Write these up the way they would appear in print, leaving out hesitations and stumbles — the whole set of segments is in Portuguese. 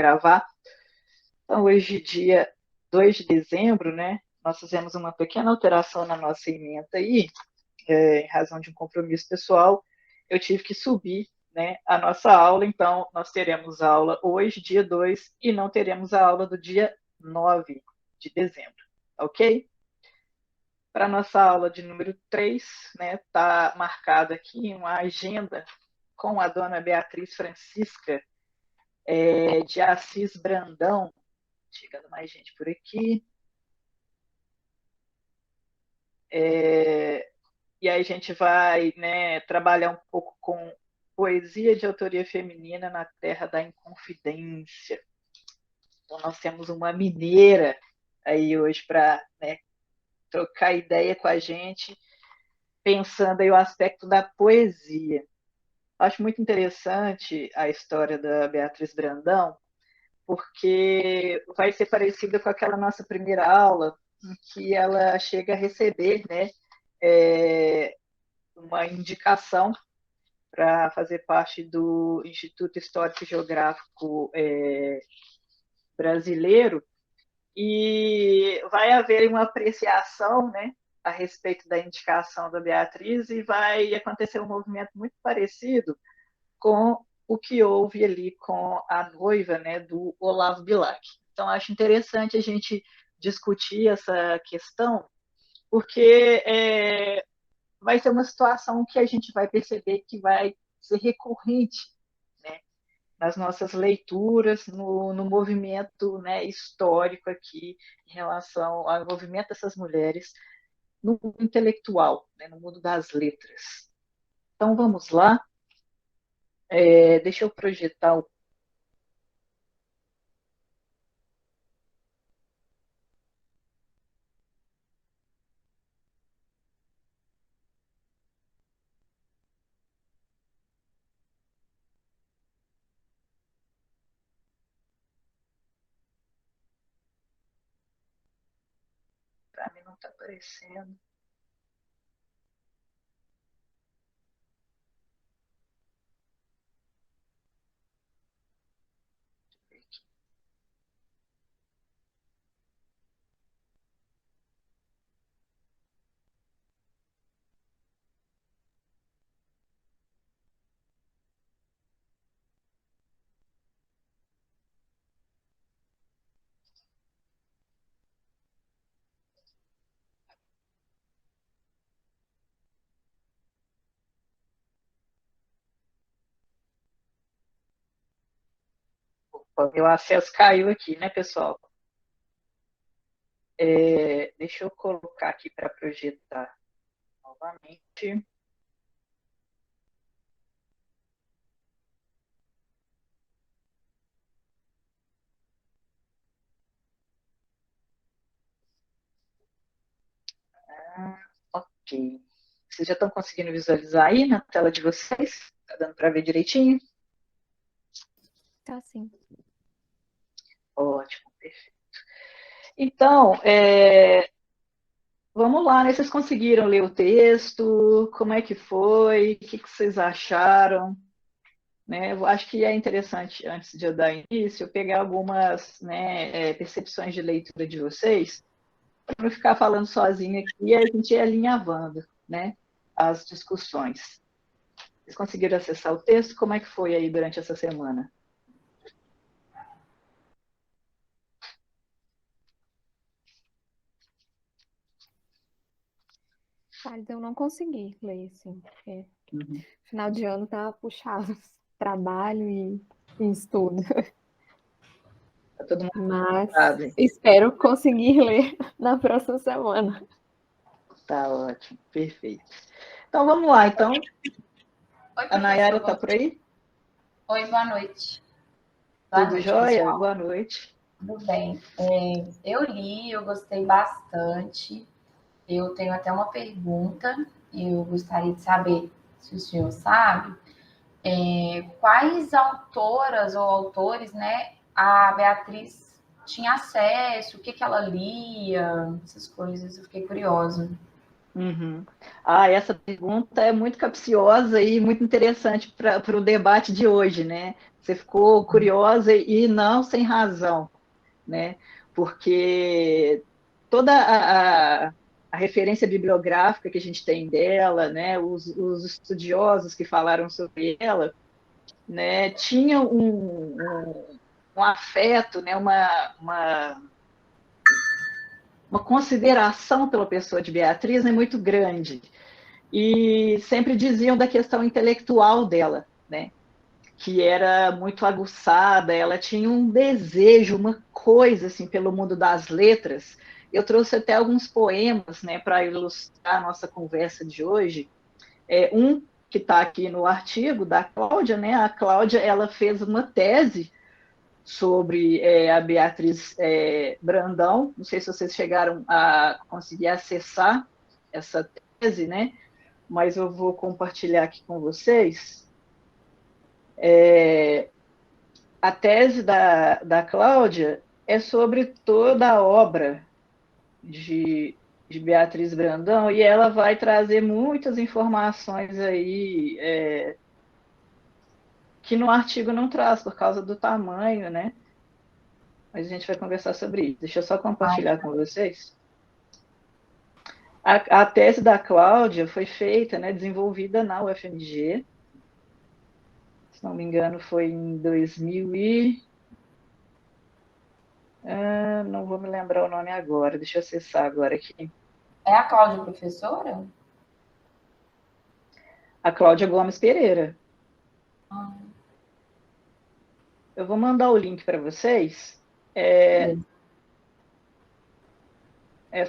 gravar. Então, hoje, dia 2 de dezembro, né, nós fizemos uma pequena alteração na nossa ementa aí, em razão de um compromisso pessoal, eu tive que subir, né, a nossa aula, então nós teremos aula hoje, dia 2, e não teremos a aula do dia 9 de dezembro, ok? Para a nossa aula de número 3, né, está marcada aqui uma agenda com a dona Beatriz Francisca de Assis Brandão. Chegando mais gente por aqui. E aí a gente vai, né, trabalhar um pouco com poesia de autoria feminina na Terra da Inconfidência. Então nós temos uma mineira aí hoje para, né, trocar ideia com a gente, pensando aí o aspecto da poesia. Acho muito interessante a história da Beatriz Brandão, porque vai ser parecida com aquela nossa primeira aula, em que ela chega a receber, né, uma indicação para fazer parte do Instituto Histórico e Geográfico Brasileiro, e vai haver uma apreciação, né, a respeito da indicação da Beatriz, e vai acontecer um movimento muito parecido com o que houve ali com a noiva, né, do Olavo Bilac. Então, acho interessante a gente discutir essa questão, porque vai ser uma situação que a gente vai perceber que vai ser recorrente, né, nas nossas leituras, no movimento, né, histórico aqui, em relação ao envolvimento dessas mulheres no mundo intelectual, né, no mundo das letras. Então, vamos lá. Deixa eu projetar o. Para mim não está aparecendo. Opa, meu acesso caiu aqui, né, pessoal? Deixa eu colocar aqui para projetar novamente. Ok. Vocês já estão conseguindo visualizar aí na tela de vocês? Está dando para ver direitinho? Tá sim. Ótimo, perfeito. Então, vamos lá, né? Vocês conseguiram ler o texto? Como é que foi? O que vocês acharam? Né? Eu acho que é interessante, antes de eu dar início, eu pegar algumas, né, percepções de leitura de vocês, para não ficar falando sozinha aqui e a gente ir alinhavando, né, as discussões. Vocês conseguiram acessar o texto? Como é que foi aí durante essa semana? Mas eu não consegui ler, assim, porque Uhum. final de ano tá puxado, trabalho e estudo. Tá todo mundo Mas sabe? espero conseguir ler na próxima semana. Tá ótimo, perfeito. Então vamos lá, então. Oi, A Nayara professor. está por aí? Oi, boa noite. Boa Tudo noite, jóia? pessoal. Boa noite. Tudo bem. Eu li, eu gostei bastante. Eu tenho até uma pergunta. Eu gostaria de saber se o senhor sabe quais autoras ou autores, né, a Beatriz tinha acesso, o que que ela lia, essas coisas. Eu fiquei curiosa. Uhum. Essa pergunta é muito capciosa e muito interessante para o debate de hoje, né? Você ficou curiosa e não sem razão, né? Porque toda a referência bibliográfica que a gente tem dela, né? Os estudiosos que falaram sobre ela, né? Tinham um afeto, né? Uma consideração pela pessoa de Beatriz, né? Muito grande. E sempre diziam da questão intelectual dela, né? Que era muito aguçada, ela tinha um desejo, uma coisa assim pelo mundo das letras. Eu trouxe até alguns poemas, né, para ilustrar a nossa conversa de hoje. Um que está aqui no artigo da Cláudia, né? A Cláudia ela fez uma tese sobre a Beatriz Brandão. Não sei se vocês chegaram a conseguir acessar essa tese, né? Mas eu vou compartilhar aqui com vocês. A tese da Cláudia é sobre toda a obra de Beatriz Brandão e ela vai trazer muitas informações aí que no artigo não traz por causa do tamanho, né? Mas a gente vai conversar sobre isso. Deixa eu só compartilhar com vocês. A tese da Cláudia foi feita, né, desenvolvida na UFMG. Se não me engano, foi em 2000 não vou me lembrar o nome agora. Deixa eu acessar agora aqui. É a Cláudia professora? A Cláudia Gomes Pereira. Eu vou mandar o link para vocês.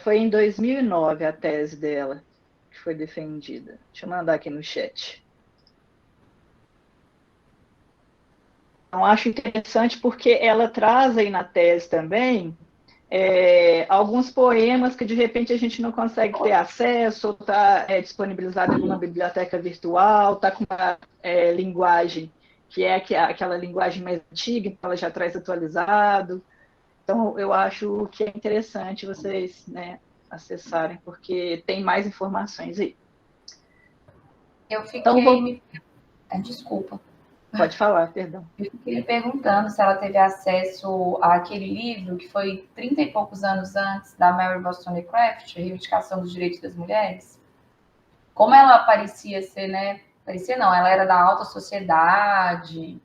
Foi em 2009 a tese dela que foi defendida. Deixa eu mandar aqui no chat. Então, acho interessante porque ela traz aí na tese também alguns poemas que de repente a gente não consegue ter acesso, ou está disponibilizado em alguma biblioteca virtual, está com uma linguagem que é aquela linguagem mais antiga, então ela já traz atualizado. Então, eu acho que é interessante vocês, né, acessarem, porque tem mais informações aí. Eu fiquei então, Desculpa. Pode falar, perdão. Eu fiquei me perguntando se ela teve acesso àquele livro que foi 30 e poucos anos antes da Mary Wollstonecraft, A Reivindicação dos Direitos das Mulheres. Como ela parecia ser, né? Parecia não, ela era da alta sociedade,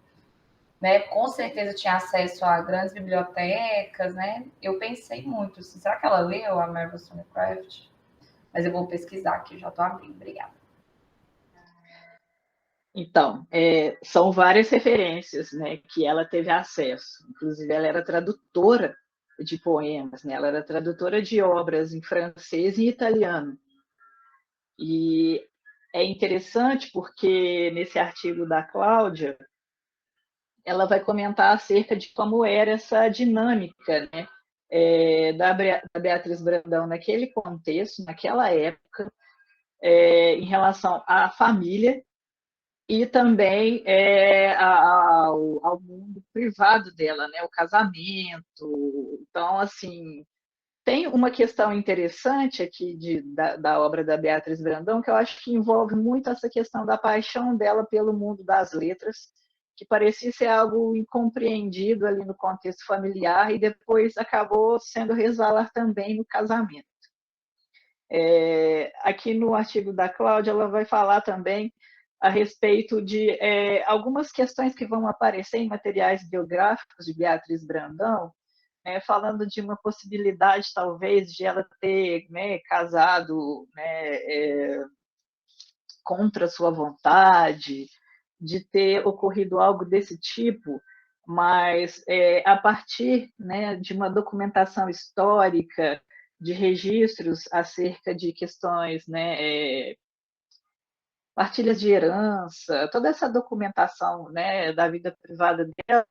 né? Com certeza tinha acesso a grandes bibliotecas, né? Eu pensei muito, assim, será que ela leu a Mary Wollstonecraft? Mas eu vou pesquisar aqui, já estou abrindo. Obrigada. Então, são várias referências, né, que ela teve acesso. Inclusive, ela era tradutora de poemas, né? Ela era tradutora de obras em francês e italiano. E é interessante porque nesse artigo da Cláudia, ela vai comentar acerca de como era essa dinâmica, né, da Beatriz Brandão naquele contexto, naquela época, em relação à família e também ao mundo privado dela, né, o casamento. Então, assim, tem uma questão interessante aqui da obra da Beatriz Brandão, que eu acho que envolve muito essa questão da paixão dela pelo mundo das letras, que parecia ser algo incompreendido ali no contexto familiar e depois acabou sendo resvalar também no casamento. Aqui no artigo da Cláudia, ela vai falar também a respeito de algumas questões que vão aparecer em materiais biográficos de Beatriz Brandão, falando de uma possibilidade, talvez, de ela ter, né, casado, né, contra sua vontade, de ter ocorrido algo desse tipo, mas a partir, né, de uma documentação histórica, de registros acerca de questões, né, partilhas de herança, toda essa documentação, né, da vida privada dela,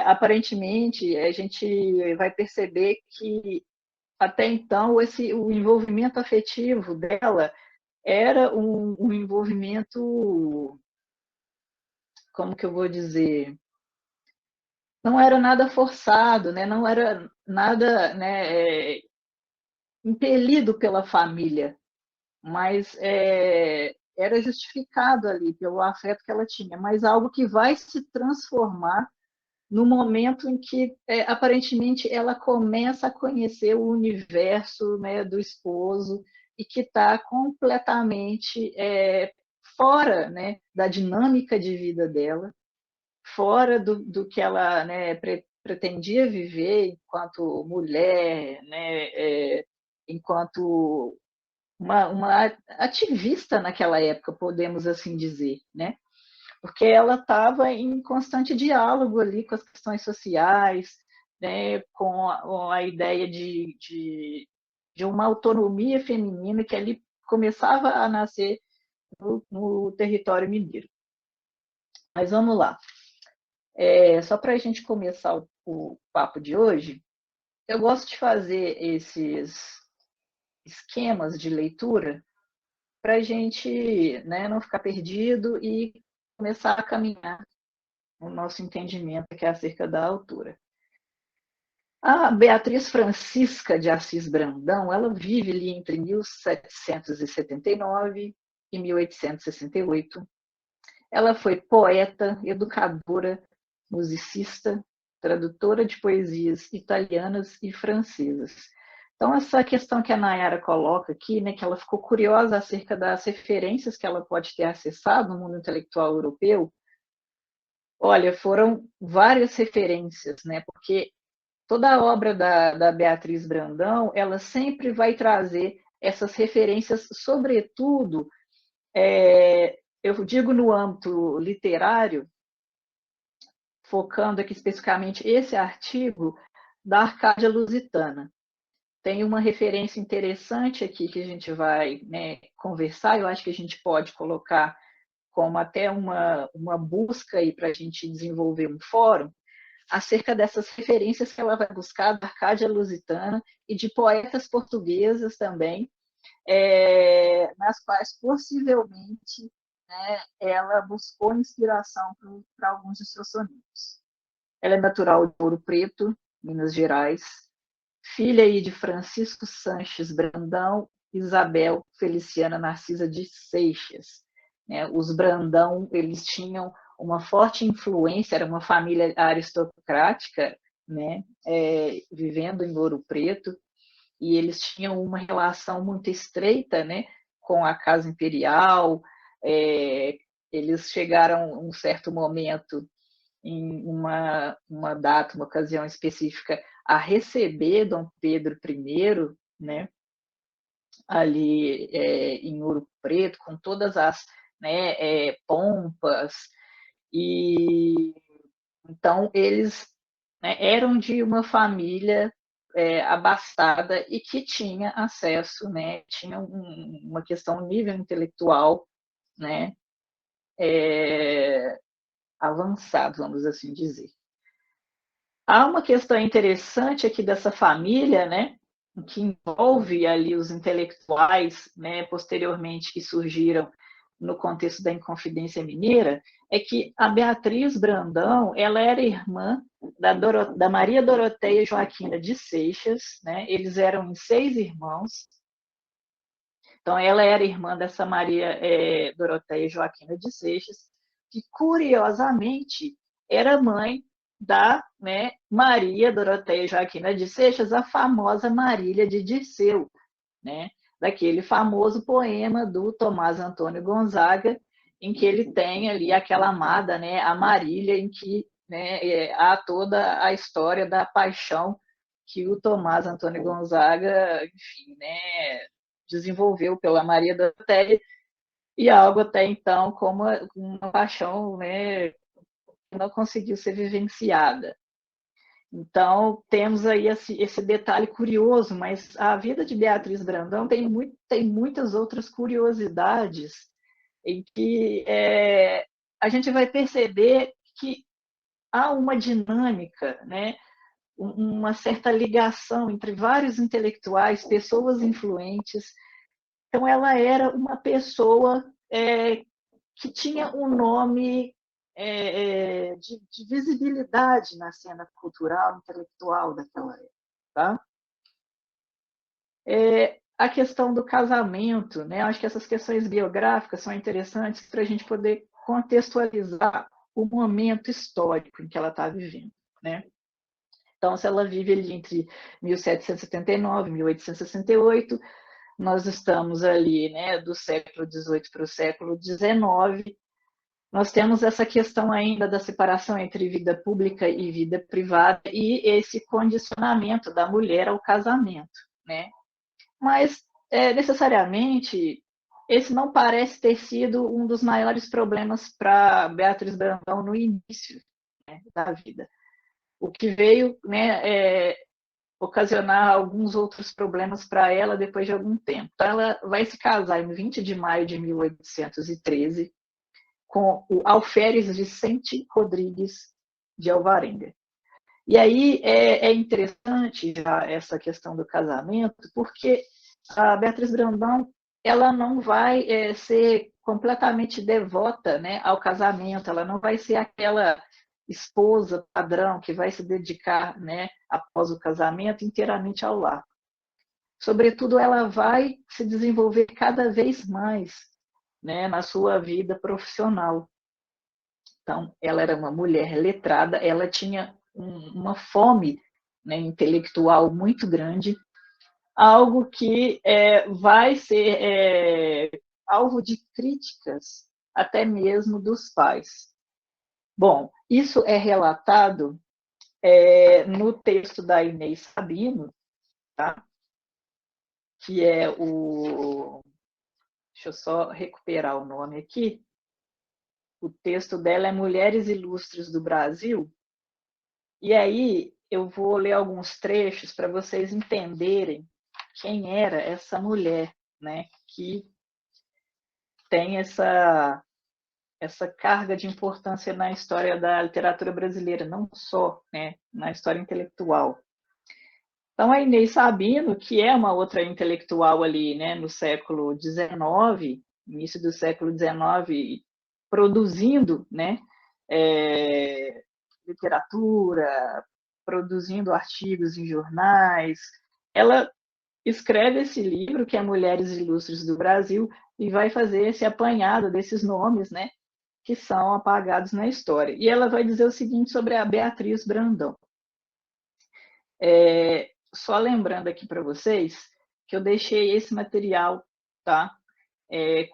aparentemente a gente vai perceber que até então o envolvimento afetivo dela era um envolvimento, como que eu vou dizer, não era nada forçado, né? Não era nada, né, impelido pela família, mas era justificado ali pelo afeto que ela tinha, mas algo que vai se transformar no momento em que, aparentemente, ela começa a conhecer o universo, né, do esposo e que está completamente fora, né, da dinâmica de vida dela, fora do que ela, né, pretendia viver enquanto mulher, né, enquanto uma ativista naquela época, podemos assim dizer, né? Porque ela estava em constante diálogo ali com as questões sociais, né, com a ideia de uma autonomia feminina que ali começava a nascer no território mineiro. Mas vamos lá. Só para a gente começar o papo de hoje, eu gosto de fazer esses esquemas de leitura para a gente, né, não ficar perdido e começar a caminhar o nosso entendimento que é acerca da autora. A Beatriz Francisca de Assis Brandão, ela vive ali entre 1779 e 1868. Ela foi poeta, educadora, musicista, tradutora de poesias italianas e francesas. Então, essa questão que a Nayara coloca aqui, né, que ela ficou curiosa acerca das referências que ela pode ter acessado no mundo intelectual europeu, olha, foram várias referências, né, porque toda a obra da Beatriz Brandão, ela sempre vai trazer essas referências, sobretudo, eu digo no âmbito literário, focando aqui especificamente esse artigo da Arcádia Lusitana. Tem uma referência interessante aqui que a gente vai, né, conversar, eu acho que a gente pode colocar como até uma busca para a gente desenvolver um fórum, acerca dessas referências que ela vai buscar da Arcádia Lusitana e de poetas portuguesas também, nas quais possivelmente, né, ela buscou inspiração para alguns de seus sonetos. Ela é natural de Ouro Preto, Minas Gerais, filha aí de Francisco Sanches Brandão, Isabel Feliciana Narcisa de Seixas. Né? Os Brandão, eles tinham uma forte influência, era uma família aristocrática, né? Vivendo em Ouro Preto, e eles tinham uma relação muito estreita, né, com a Casa Imperial. Eles chegaram a um certo momento, em uma data, uma ocasião específica, a receber Dom Pedro I, né, ali em Ouro Preto, com todas as, né, pompas, e então eles, né, eram de uma família abastada e que tinha acesso, né, tinha uma questão, um nível intelectual, né, avançado, vamos assim dizer. Há uma questão interessante aqui dessa família, né, que envolve ali os intelectuais, né, posteriormente que surgiram no contexto da Inconfidência Mineira, é que a Beatriz Brandão, ela era irmã da Maria Doroteia Joaquina de Seixas, né? Eles eram em 6 irmãos. Então, ela era irmã dessa Maria Doroteia Joaquina de Seixas, que, curiosamente, era mãe da, né, Maria Doroteia Joaquina de Seixas, a famosa Marília de Dirceu, né, daquele famoso poema do Tomás Antônio Gonzaga, em que ele tem ali aquela amada, né, a Marília, em que, né, há toda a história da paixão que o Tomás Antônio Gonzaga, enfim, né, desenvolveu pela Maria Doroteia, e algo até então como uma paixão, né, que não conseguiu ser vivenciada. Então, temos aí esse detalhe curioso, mas a vida de Beatriz Brandão tem muitas outras curiosidades em que a gente vai perceber que há uma dinâmica, né, uma certa ligação entre vários intelectuais, pessoas influentes. Então, ela era uma pessoa que tinha um nome de visibilidade na cena cultural, intelectual daquela época. Tá? a questão do casamento, né? Eu acho que essas questões biográficas são interessantes para a gente poder contextualizar o momento histórico em que ela está vivendo, né? Então, se ela vive ali entre 1779 e 1868, nós estamos ali, né, do século XVIII para o século XIX, nós temos essa questão ainda da separação entre vida pública e vida privada e esse condicionamento da mulher ao casamento, né? Mas, necessariamente, esse não parece ter sido um dos maiores problemas para Beatriz Brandão no início, né, da vida. O que veio, né, ocasionar alguns outros problemas para ela depois de algum tempo. Então, ela vai se casar em 20 de maio de 1813 com o Alferes Vicente Rodrigues de Alvarenga. E aí é interessante já essa questão do casamento, porque a Beatriz Brandão ela não vai ser completamente devota, né, ao casamento, ela não vai ser aquela esposa padrão que vai se dedicar, né, após o casamento inteiramente ao lar. Sobretudo, ela vai se desenvolver cada vez mais, né, na sua vida profissional. Então, ela era uma mulher letrada, ela tinha uma fome, né, intelectual muito grande, algo que vai ser alvo de críticas até mesmo dos pais. Bom, isso é relatado no texto da Inês Sabino, tá? Que é o... Deixa eu só recuperar o nome aqui. O texto dela é Mulheres Ilustres do Brasil. E aí eu vou ler alguns trechos para vocês entenderem quem era essa mulher, né, que tem essa carga de importância na história da literatura brasileira, não só, né, na história intelectual. Então, a Inês Sabino, que é uma outra intelectual ali, né, no século XIX, início do século XIX, produzindo, né, literatura, produzindo artigos em jornais, ela escreve esse livro, que é Mulheres Ilustres do Brasil, e vai fazer esse apanhado desses nomes, né, que são apagados na história. E ela vai dizer o seguinte sobre a Beatriz Brandão. Só lembrando aqui para vocês que eu deixei esse material, tá?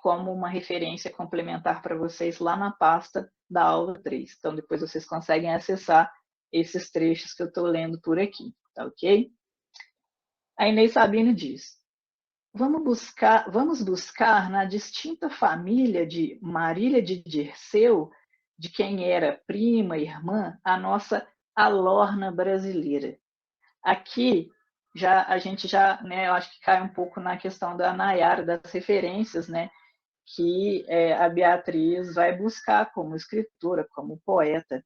Como uma referência complementar para vocês lá na pasta da aula 3. Então, depois vocês conseguem acessar esses trechos que eu estou lendo por aqui, tá ok? A Inês Sabino diz: vamos buscar na distinta família de Marília de Dirceu, de quem era prima, irmã, a nossa Alorna brasileira. Aqui a gente já, né, eu acho que cai um pouco na questão da Nayara, das referências, né, que a Beatriz vai buscar como escritora, como poeta.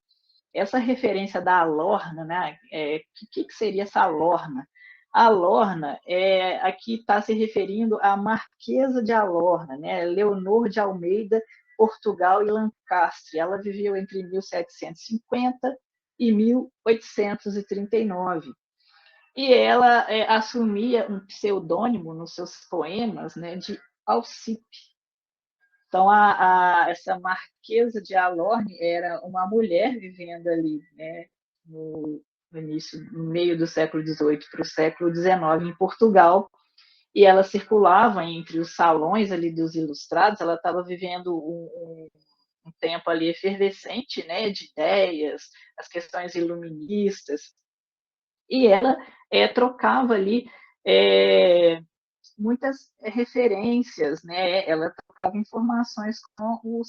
Essa referência da Alorna, né, que seria essa Alorna? A Alorna aqui está se referindo à Marquesa de Alorna, né, Leonor de Almeida, Portugal e Lancastre. Ela viveu entre 1750 e 1839. E ela assumia um pseudônimo nos seus poemas, né, de Alcipe. Então, essa Marquesa de Alorne era uma mulher vivendo ali, né, no início, no meio do século XVIII para o século XIX em Portugal, e ela circulava entre os salões ali dos ilustrados. Ela estava vivendo um tempo ali efervescente, né, de ideias, as questões iluministas, e ela trocava ali muitas referências, né? Ela trocava informações com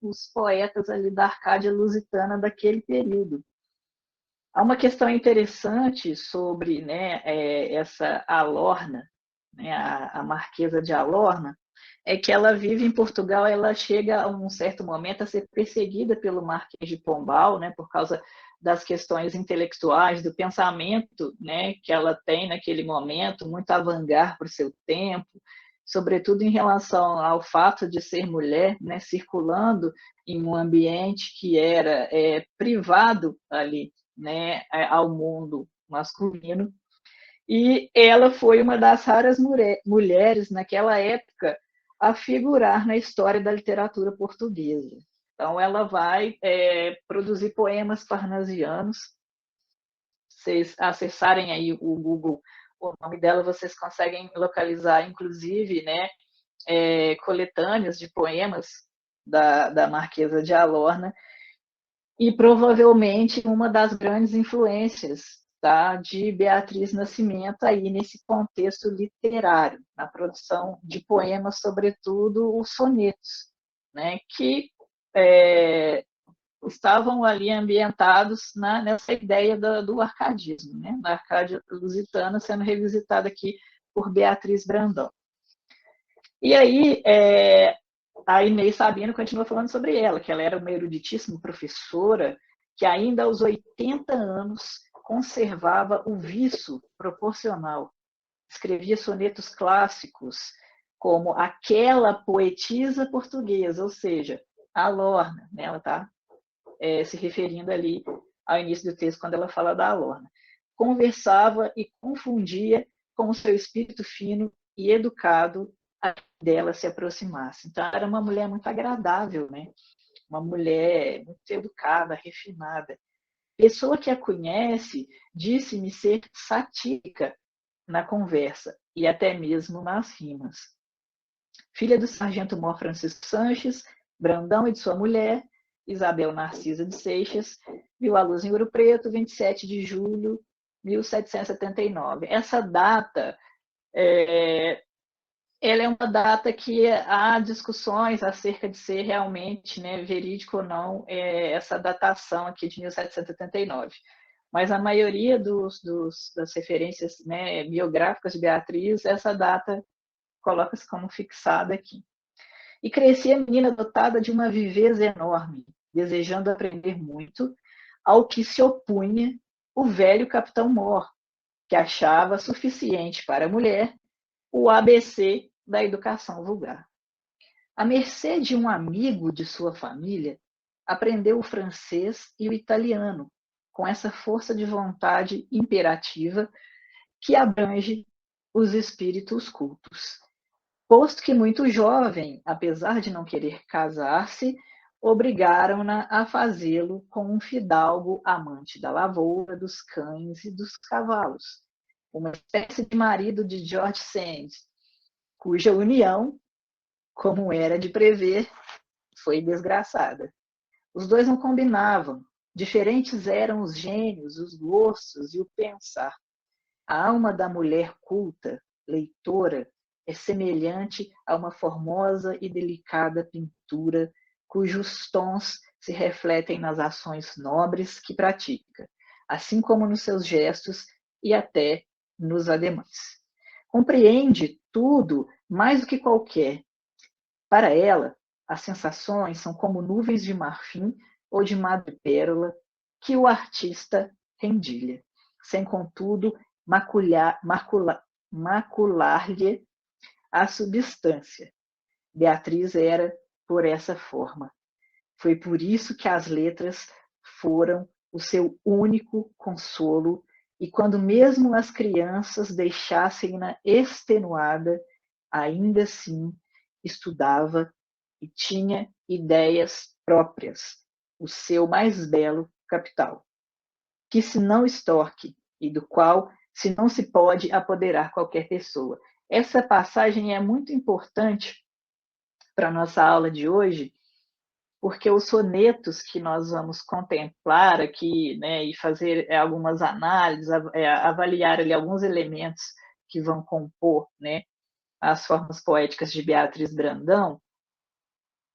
os poetas ali da Arcádia Lusitana daquele período. Há uma questão interessante sobre, né, essa Alorna, né, a Marquesa de Alorna, é que ela vive em Portugal. Ela chega a um certo momento a ser perseguida pelo Marquês de Pombal, né, por causa das questões intelectuais, do pensamento, né, que ela tem naquele momento, muito avant-garde para o seu tempo, sobretudo em relação ao fato de ser mulher, né, circulando em um ambiente que era privado ali, né, ao mundo masculino. E ela foi uma das raras mulheres naquela época a figurar na história da literatura portuguesa. Então, ela vai produzir poemas parnasianos. Vocês acessarem aí o Google, o nome dela, vocês conseguem localizar, inclusive, né, coletâneas de poemas da Marquesa de Alorna, e provavelmente uma das grandes influências, tá, de Beatriz Nascimento aí nesse contexto literário, na produção de poemas, sobretudo os sonetos, né, que estavam ali ambientados nessa ideia do arcadismo, né, da Arcádia Lusitana sendo revisitada aqui por Beatriz Brandão. E aí, a Inês Sabino continua falando sobre ela, que ela era uma eruditíssima professora que ainda aos 80 anos conservava o viço proporcional. Escrevia sonetos clássicos, como Aquela Poetisa Portuguesa, ou seja, a Lorna, né? Ela está se referindo ali ao início do texto, quando ela fala da Lorna. Conversava e confundia com o seu espírito fino e educado dela se aproximasse. Então, era uma mulher muito agradável, né? Uma mulher muito educada, refinada. Pessoa que a conhece disse-me ser satírica na conversa e até mesmo nas rimas. Filha do sargento-mor Francisco Sanches, Brandão, e de sua mulher, Isabel Narcisa de Seixas, viu a luz em Ouro Preto, 27 de julho de 1779. Essa data ela é uma data que há discussões acerca de ser realmente, né, verídico ou não essa datação aqui de 1779. Mas a maioria das referências, né, biográficas de Beatriz, essa data coloca-se como fixada aqui. E crescia menina dotada de uma viveza enorme, desejando aprender muito, ao que se opunha o velho capitão Mor, que achava suficiente para a mulher o ABC da educação vulgar. À mercê de um amigo de sua família, aprendeu o francês e o italiano, com essa força de vontade imperativa que abrange os espíritos cultos. Posto que muito jovem, apesar de não querer casar-se, obrigaram-na a fazê-lo com um fidalgo amante da lavoura, dos cães e dos cavalos, uma espécie de marido de George Sand, cuja união, como era de prever, foi desgraçada. Os dois não combinavam, diferentes eram os gênios, os gostos e o pensar. A alma da mulher culta, leitora, é semelhante a uma formosa e delicada pintura cujos tons se refletem nas ações nobres que pratica, assim como nos seus gestos e até nos ademães. Compreende tudo mais do que qualquer. Para ela, as sensações são como nuvens de marfim ou de madrepérola que o artista rendilha, sem, contudo, macular-lhe a substância. Beatriz era por essa forma. Foi por isso que as letras foram o seu único consolo, e quando mesmo as crianças deixassem-na extenuada, ainda assim estudava e tinha ideias próprias, o seu mais belo capital, que se não extorque e do qual se não se pode apoderar qualquer pessoa. Essa passagem é muito importante para a nossa aula de hoje, porque os sonetos que nós vamos contemplar aqui, né, e fazer algumas análises, avaliar ali alguns elementos que vão compor, né, as formas poéticas de Beatriz Brandão,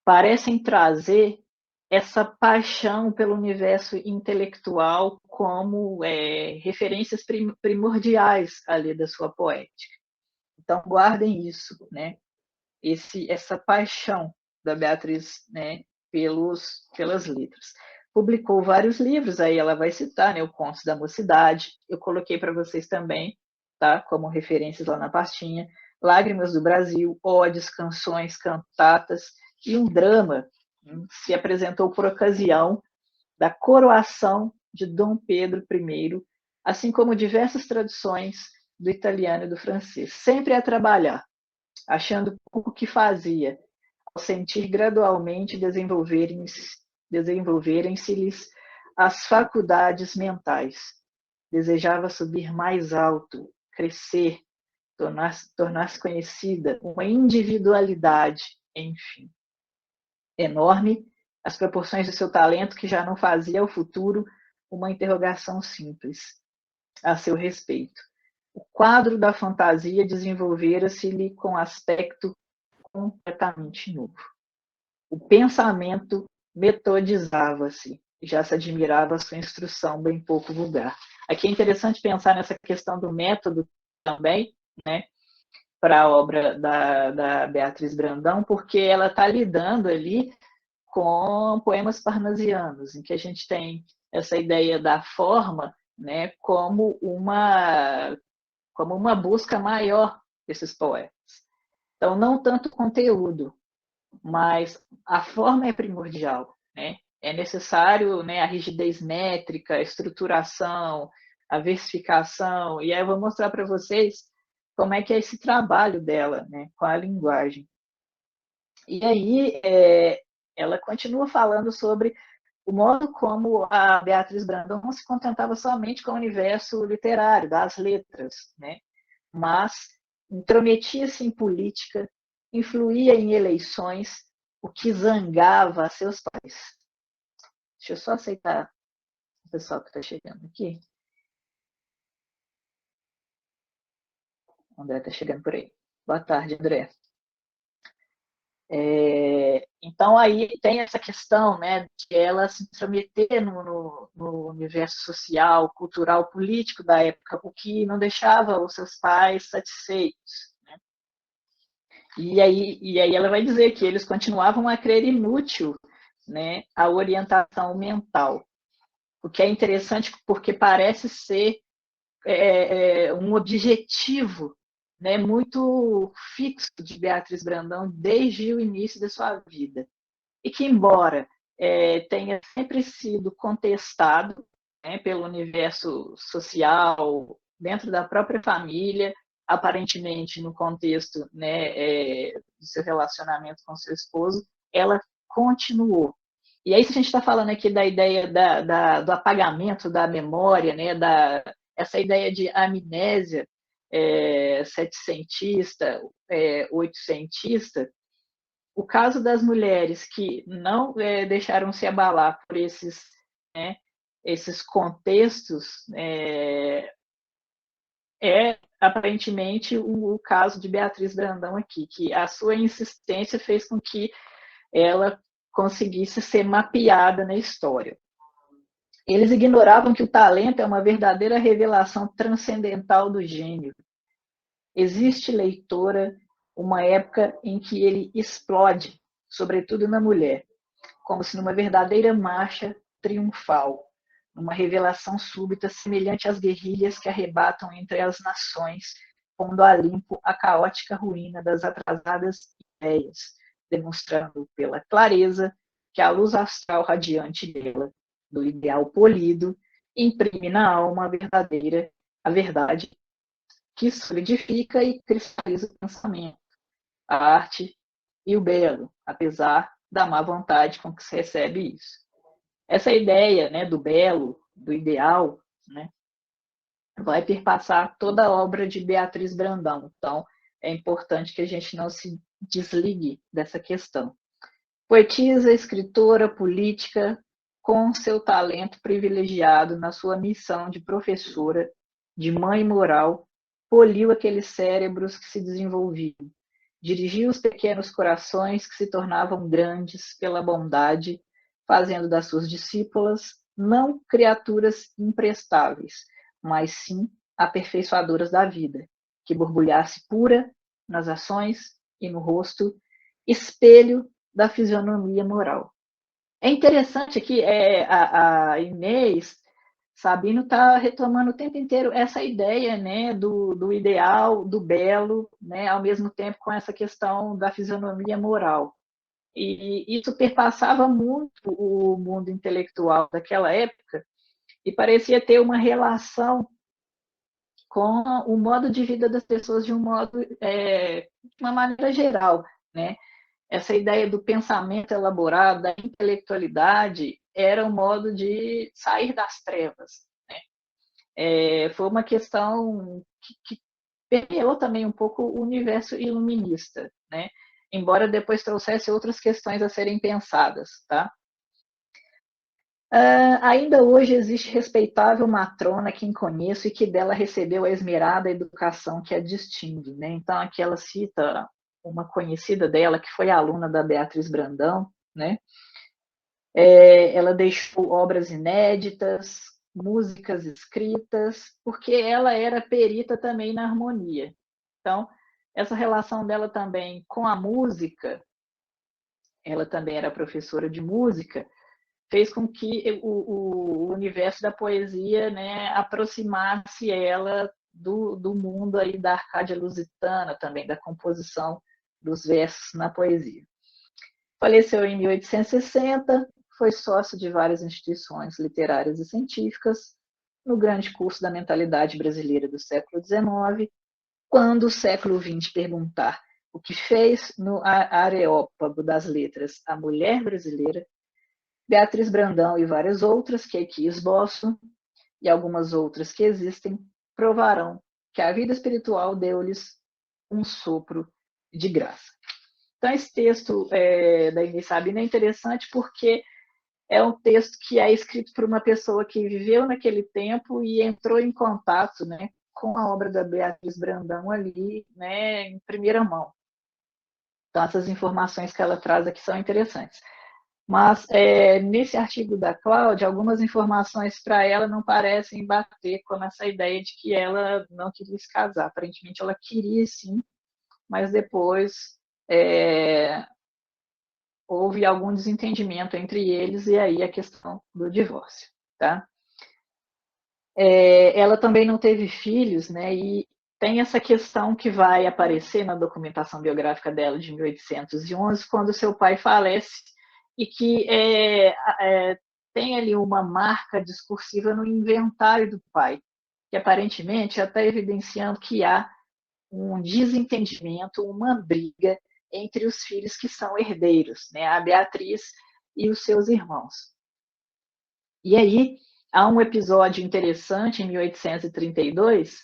parecem trazer essa paixão pelo universo intelectual como referências primordiais ali da sua poética. Então, guardem isso, né? Essa paixão da Beatriz, né, pelas letras. Publicou vários livros, aí ela vai citar, né, o Contos da Mocidade, eu coloquei para vocês também, tá, como referências lá na pastinha, Lágrimas do Brasil, odes, canções, cantatas e um drama, se apresentou por ocasião da coroação de Dom Pedro I, assim como diversas traduções do italiano e do francês, sempre a trabalhar, achando o que fazia, ao sentir gradualmente desenvolverem-se-lhes as faculdades mentais. Desejava subir mais alto, crescer, tornar-se conhecida, uma individualidade, enfim. Enorme, as proporções do seu talento que já não fazia ao futuro uma interrogação simples a seu respeito. O quadro da fantasia desenvolvera-se-lhe com aspecto completamente novo. O pensamento metodizava-se, já se admirava a sua instrução bem pouco vulgar. Aqui é interessante pensar nessa questão do método também, né, para a obra da Beatriz Brandão, porque ela está lidando ali com poemas parnasianos, em que a gente tem essa ideia da forma, né, como uma busca maior desses poetas. Então, não tanto o conteúdo, mas a forma é primordial, né? É necessário, né, a rigidez métrica, a estruturação, a versificação, e aí eu vou mostrar para vocês como é que é esse trabalho dela, né, com a linguagem. E aí ela continua falando sobre o modo como a Beatriz Brandão não se contentava somente com o universo literário, das letras, né? Mas intrometia-se em política, influía em eleições, o que zangava seus pais. Deixa eu só aceitar o pessoal que está chegando aqui. O André está chegando por aí. Boa tarde, André. Então, aí tem essa questão, né, de ela se intrometer no universo social, cultural, político da época, o que não deixava os seus pais satisfeitos. Né? E aí ela vai dizer que eles continuavam a crer inútil, né, a orientação mental, o que é interessante porque parece ser um objetivo, né, muito fixo de Beatriz Brandão desde o início da sua vida. E que, embora tenha sempre sido contestado, né, pelo universo social, dentro da própria família, aparentemente no contexto, né, do seu relacionamento com seu esposo, ela continuou. E aí, se a gente está falando aqui da ideia do apagamento da memória, né, essa ideia de amnésia setecentista, oitocentista, o caso das mulheres que não deixaram se abalar por esses contextos aparentemente o caso de Beatriz Brandão aqui, que a sua insistência fez com que ela conseguisse ser mapeada na história. Eles ignoravam que o talento é uma verdadeira revelação transcendental do gênio. Existe, leitora, uma época em que ele explode, sobretudo na mulher, como se numa verdadeira marcha triunfal, numa revelação súbita semelhante às guerrilhas que arrebatam entre as nações, pondo a limpo a caótica ruína das atrasadas ideias, demonstrando pela clareza que a luz astral radiante dela, do ideal polido, imprime na alma a verdade que solidifica e cristaliza o pensamento, a arte e o belo, apesar da má vontade com que se recebe isso. Essa ideia, né, do belo, do ideal, né, vai perpassar toda a obra de Beatriz Brandão. Então, é importante que a gente não se desligue dessa questão. Poetisa, escritora, política, com seu talento privilegiado na sua missão de professora, de mãe moral, poliu aqueles cérebros que se desenvolviam, dirigiu os pequenos corações que se tornavam grandes pela bondade, fazendo das suas discípulas não criaturas imprestáveis, mas sim aperfeiçoadoras da vida, que borbulhasse pura nas ações e no rosto, espelho da fisionomia moral. É interessante aqui, a Inês Sabino está retomando o tempo inteiro essa ideia, né, do ideal, do belo, né, ao mesmo tempo com essa questão da fisionomia moral. E isso perpassava muito o mundo intelectual daquela época e parecia ter uma relação com o modo de vida das pessoas de uma maneira geral, né? Essa ideia do pensamento elaborado, da intelectualidade, era um modo de sair das trevas, né? Foi uma questão que permeou também um pouco o universo iluminista, né? Embora depois trouxesse outras questões a serem pensadas, tá? Ainda hoje existe respeitável matrona quem conheço e que dela recebeu a esmerada educação que a distingue, né? Então aqui ela cita uma conhecida dela que foi aluna da Beatriz Brandão, né? Ela deixou obras inéditas, músicas escritas, porque ela era perita também na harmonia. Então, essa relação dela também com a música, ela também era professora de música, fez com que o universo da poesia, né, aproximasse ela do mundo aí da Arcádia Lusitana, também da composição dos versos na poesia. Faleceu em 1860, foi sócio de várias instituições literárias e científicas, no grande curso da mentalidade brasileira do século XIX, quando o século XX perguntar o que fez no Areópago das Letras a mulher brasileira, Beatriz Brandão e várias outras que aqui esboço, e algumas outras que existem, provarão que a vida espiritual deu-lhes um sopro de graça. Então, esse texto da Inês Sabina é interessante porque é um texto que é escrito por uma pessoa que viveu naquele tempo e entrou em contato, né, com a obra da Beatriz Brandão ali, né, em primeira mão. Então, essas informações que ela traz aqui são interessantes. Mas, nesse artigo da Cláudia, algumas informações para ela não parecem bater com essa ideia de que ela não queria se casar. Aparentemente, ela queria sim, mas depois houve algum desentendimento entre eles e aí a questão do divórcio. Tá? Ela também não teve filhos, né? E tem essa questão que vai aparecer na documentação biográfica dela de 1811, quando seu pai falece, e que tem ali uma marca discursiva no inventário do pai, que aparentemente está evidenciando que há um desentendimento, uma briga entre os filhos que são herdeiros, né? A Beatriz e os seus irmãos. E aí, há um episódio interessante em 1832,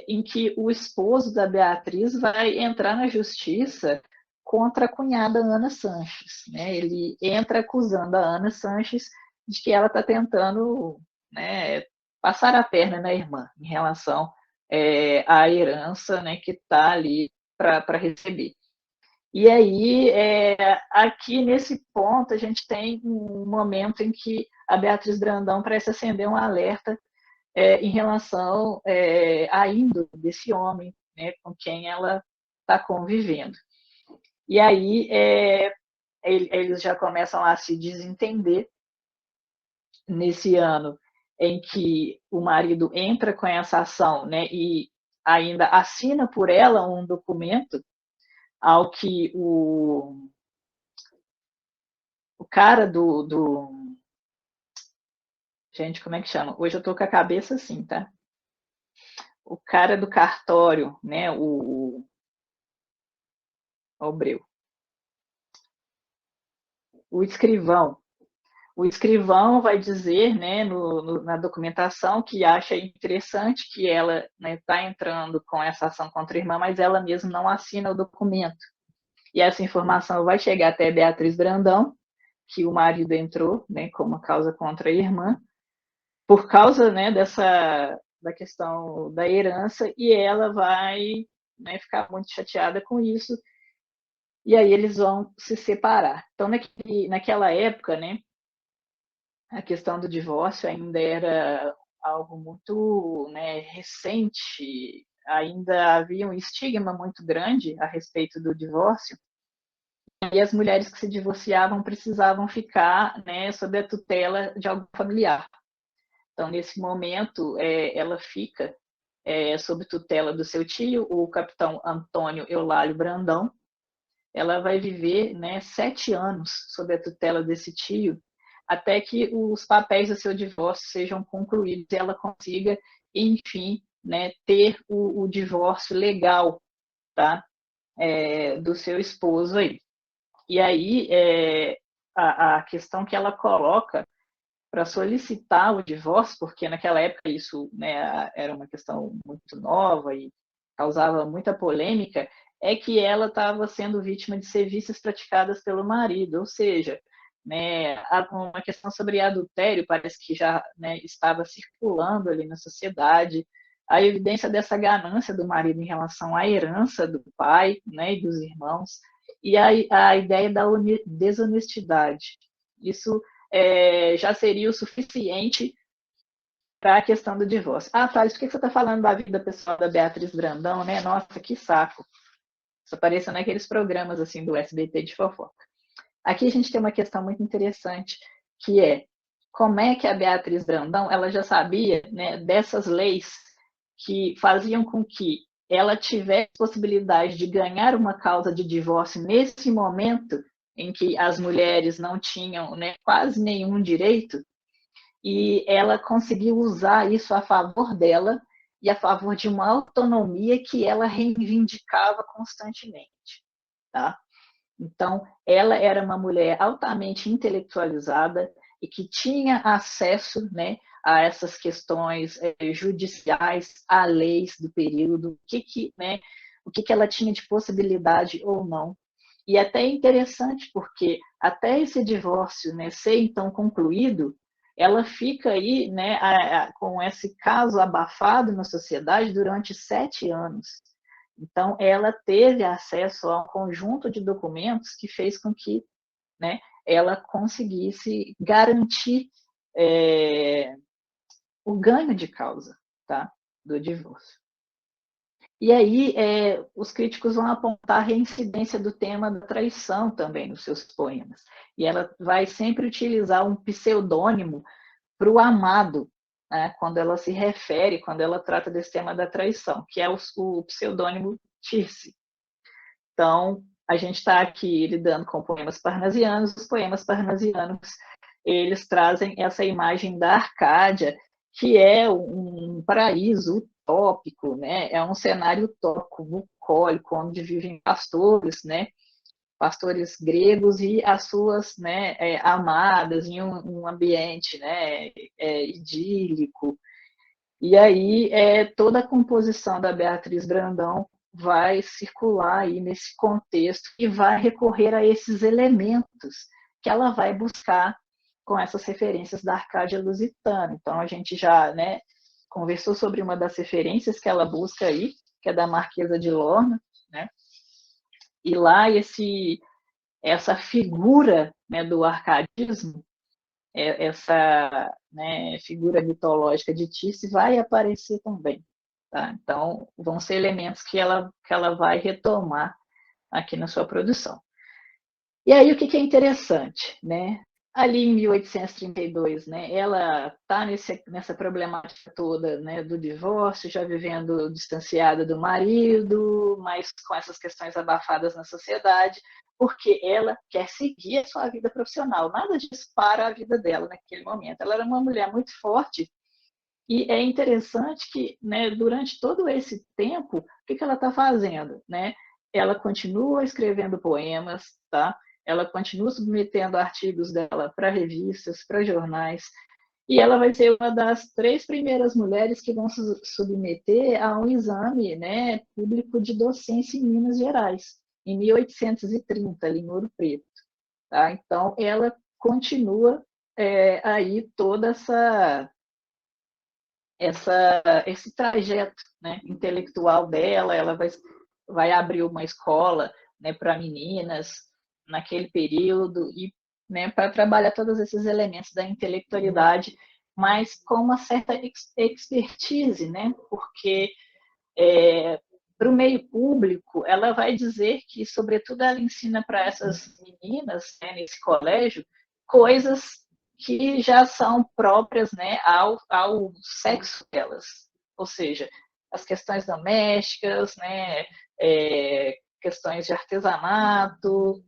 em que o esposo da Beatriz vai entrar na justiça contra a cunhada Ana Sanches. Né? Ele entra acusando a Ana Sanches de que ela está tentando, né, passar a perna na irmã em relação à herança, né, que está ali para receber. E aí, aqui nesse ponto, a gente tem um momento em que a Beatriz Brandão parece acender um alerta em relação à índole desse homem, né, com quem ela está convivendo. E aí eles já começam a se desentender nesse ano em que o marido entra com essa ação, né, e ainda assina por ela um documento ao que o cara Gente, como é que chama? Hoje eu tô com a cabeça assim, tá? O cara do cartório, né? O Obreu. O escrivão. O escrivão vai dizer, né, na documentação, que acha interessante que ela está entrando com essa ação contra a irmã, mas ela mesma não assina o documento. E essa informação vai chegar até Beatriz Brandão, que o marido entrou, né, com uma causa contra a irmã, por causa, né, da questão da herança, e ela vai, né, ficar muito chateada com isso, e aí eles vão se separar. Então, naquela época, né, a questão do divórcio ainda era algo muito, né, recente, ainda havia um estigma muito grande a respeito do divórcio, e as mulheres que se divorciavam precisavam ficar, né, sob a tutela de algum familiar. Então, nesse momento, ela fica sob tutela do seu tio, o capitão Antônio Eulálio Brandão. Ela vai viver, né, 7 anos sob a tutela desse tio, até que os papéis do seu divórcio sejam concluídos e ela consiga enfim, né, ter o divórcio legal, tá? Do seu esposo aí. E aí, a questão que ela coloca para solicitar o divórcio, porque naquela época isso, né, era uma questão muito nova e causava muita polêmica, é que ela estava sendo vítima de serviços praticadas pelo marido, ou seja, né, uma questão sobre adultério parece que já, né, estava circulando ali na sociedade, a evidência dessa ganância do marido em relação à herança do pai, né, e dos irmãos, e a ideia da desonestidade. Isso já seria o suficiente para a questão do divórcio. Ah, Thales, por que você está falando da vida pessoal da Beatriz Brandão, né? Nossa, que saco. Isso apareceu naqueles programas assim do SBT de fofoca. Aqui a gente tem uma questão muito interessante, que é como é que a Beatriz Brandão ela já sabia, né, dessas leis que faziam com que ela tivesse possibilidade de ganhar uma causa de divórcio nesse momento em que as mulheres não tinham, né, quase nenhum direito, e ela conseguiu usar isso a favor dela e a favor de uma autonomia que ela reivindicava constantemente, tá? Então, ela era uma mulher altamente intelectualizada e que tinha acesso, né, a essas questões judiciais, a leis do período, o que ela tinha de possibilidade ou não. E até interessante, porque até esse divórcio, né, ser então concluído, ela fica aí, né, com esse caso abafado na sociedade durante 7 anos. Então, ela teve acesso a um conjunto de documentos que fez com que, né, ela conseguisse garantir o ganho de causa, tá, do divórcio. E aí, os críticos vão apontar a reincidência do tema da traição também nos seus poemas. E ela vai sempre utilizar um pseudônimo para o amado, né, quando ela se refere, quando ela trata desse tema da traição, que é o pseudônimo Tirce. Então, a gente está aqui lidando com poemas parnasianos. Os poemas parnasianos, eles trazem essa imagem da Arcádia, que é um paraíso utópico, né? É um cenário utópico, bucólico, onde vivem pastores, né? Pastores gregos e as suas, né, amadas em um ambiente, né, idílico. E aí toda a composição da Beatriz Brandão vai circular aí nesse contexto e vai recorrer a esses elementos que ela vai buscar com essas referências da Arcádia Lusitana. Então a gente já, né, conversou sobre uma das referências que ela busca aí, que é da Marquesa de Lorna, né? E lá essa figura, né, do arcadismo, essa, né, figura mitológica de Tirce vai aparecer também. Tá? Então, vão ser elementos que ela vai retomar aqui na sua produção. E aí, o que é interessante? Né? Ali em 1832, né, ela está nessa problemática toda, né, do divórcio, já vivendo distanciada do marido, mas com essas questões abafadas na sociedade, porque ela quer seguir a sua vida profissional. Nada disso para a vida dela naquele momento. Ela era uma mulher muito forte e é interessante que, né, durante todo esse tempo, o que ela está fazendo? Né? Ela continua escrevendo poemas, tá? Ela continua submetendo artigos dela para revistas, para jornais, e ela vai ser uma das 3 primeiras mulheres que vão se submeter a um exame, né, público de docência em Minas Gerais, em 1830, ali em Ouro Preto. Tá? Então, ela continua aí toda esse trajeto, né, intelectual dela. Ela vai abrir uma escola, né, para meninas naquele período e, né, para trabalhar todos esses elementos da intelectualidade, mas com uma certa expertise, né, porque para o meio público ela vai dizer que, sobretudo, ela ensina para essas meninas, né, nesse colégio, coisas que já são próprias, né, ao sexo delas, ou seja, as questões domésticas, né, questões de artesanato,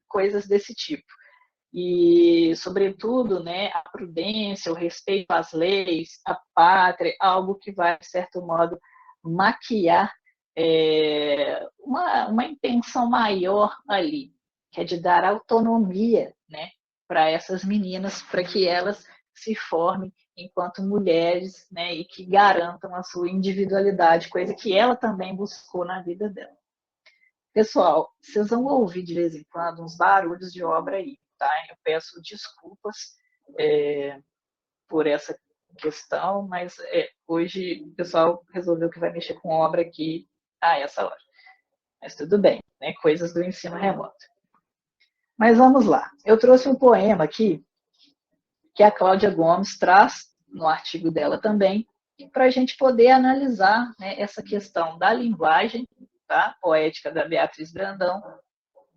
coisas desse tipo. e, sobretudo, né, a prudência, o respeito às leis, à pátria, algo que vai, de certo modo, maquiar uma intenção maior ali, que é de dar autonomia, né, para essas meninas, para que elas se formem enquanto mulheres, né, e que garantam a sua individualidade, coisa que ela também buscou na vida dela. Pessoal, vocês vão ouvir de vez em quando uns barulhos de obra aí, tá? Eu peço desculpas por essa questão, mas hoje o pessoal resolveu que vai mexer com obra aqui a essa hora. Mas tudo bem, né? Coisas do ensino remoto. Mas vamos lá. Eu trouxe um poema aqui que a Cláudia Gomes traz no artigo dela também, para a gente poder analisar, né, essa questão da linguagem, tá, poética da Beatriz Brandão,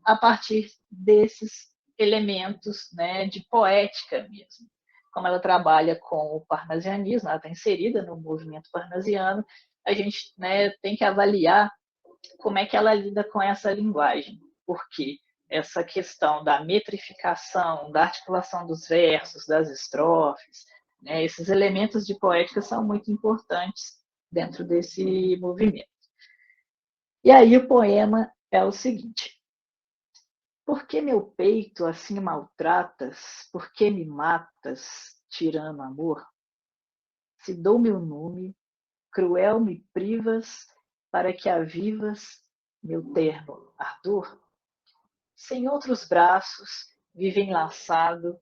a partir desses elementos, né, de poética mesmo. Como ela trabalha com o parnasianismo, ela está inserida no movimento parnasiano, a gente, né, tem que avaliar como é que ela lida com essa linguagem. Por quê? Essa questão da metrificação, da articulação dos versos, das estrofes, né, esses elementos de poética são muito importantes dentro desse movimento. E aí o poema é o seguinte: por que meu peito assim maltratas? Por que me matas, tirano amor? Se dou meu nome, cruel me privas, para que avivas meu terno ardor? Sem outros braços, vive enlaçado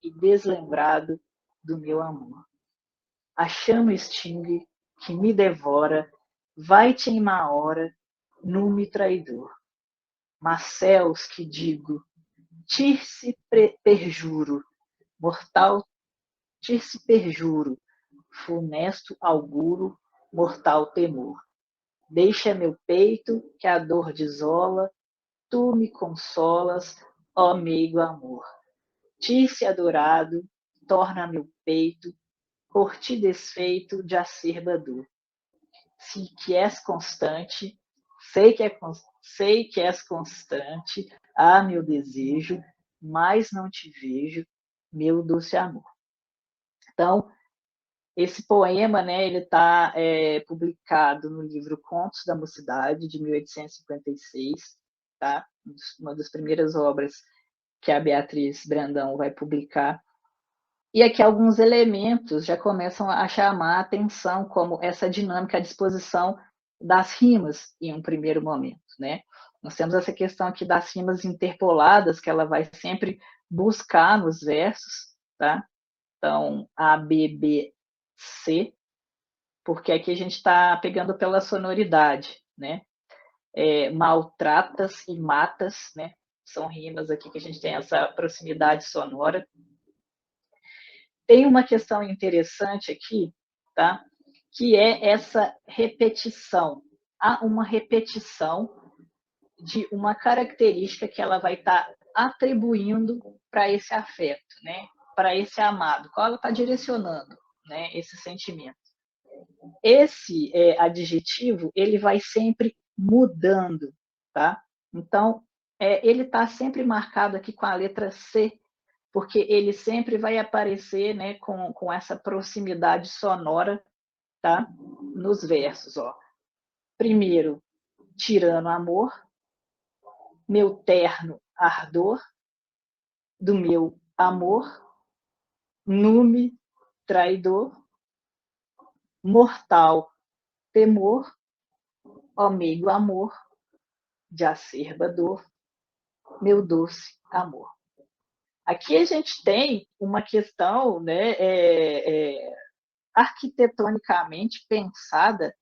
e deslembrado do meu amor. A chama extingue, que me devora, vai-te em má hora, nume traidor. Mas céus que digo, tir-se perjuro, mortal, tir-se perjuro, funesto auguro, mortal temor. Deixa meu peito, que a dor desola, tu me consolas, ó meigo amor. Ti-se adorado, torna meu peito, por ti desfeito de acerba dor. Se que és constante, sei que és constante, ah, meu desejo, mas não te vejo, meu doce amor. Então, esse poema, né, ele está publicado no livro Contos da Mocidade, de 1856, tá? Uma das primeiras obras que a Beatriz Brandão vai publicar. E aqui alguns elementos já começam a chamar a atenção, como essa dinâmica, a disposição das rimas em um primeiro momento, né? Nós temos essa questão aqui das rimas interpoladas, que ela vai sempre buscar nos versos, tá? Então, A, B, B, C, porque aqui a gente está pegando pela sonoridade, né? Maltratas e matas, né? São rimas aqui que a gente tem essa proximidade sonora. Tem uma questão interessante aqui, tá? Que é essa repetição. Há uma repetição de uma característica que ela vai estar atribuindo para esse afeto, né? Para esse amado, qual ela está direcionando, né? Esse sentimento. Esse adjetivo ele vai sempre mudando, tá? Então ele está sempre marcado aqui com a letra C, porque ele sempre vai aparecer, né, com essa proximidade sonora, tá? Nos versos, ó. Primeiro, tirano amor, meu terno ardor, do meu amor, nume traidor, mortal temor, ó meigo amor, de acerba dor, meu doce amor. Aqui a gente tem uma questão, né, arquitetonicamente pensada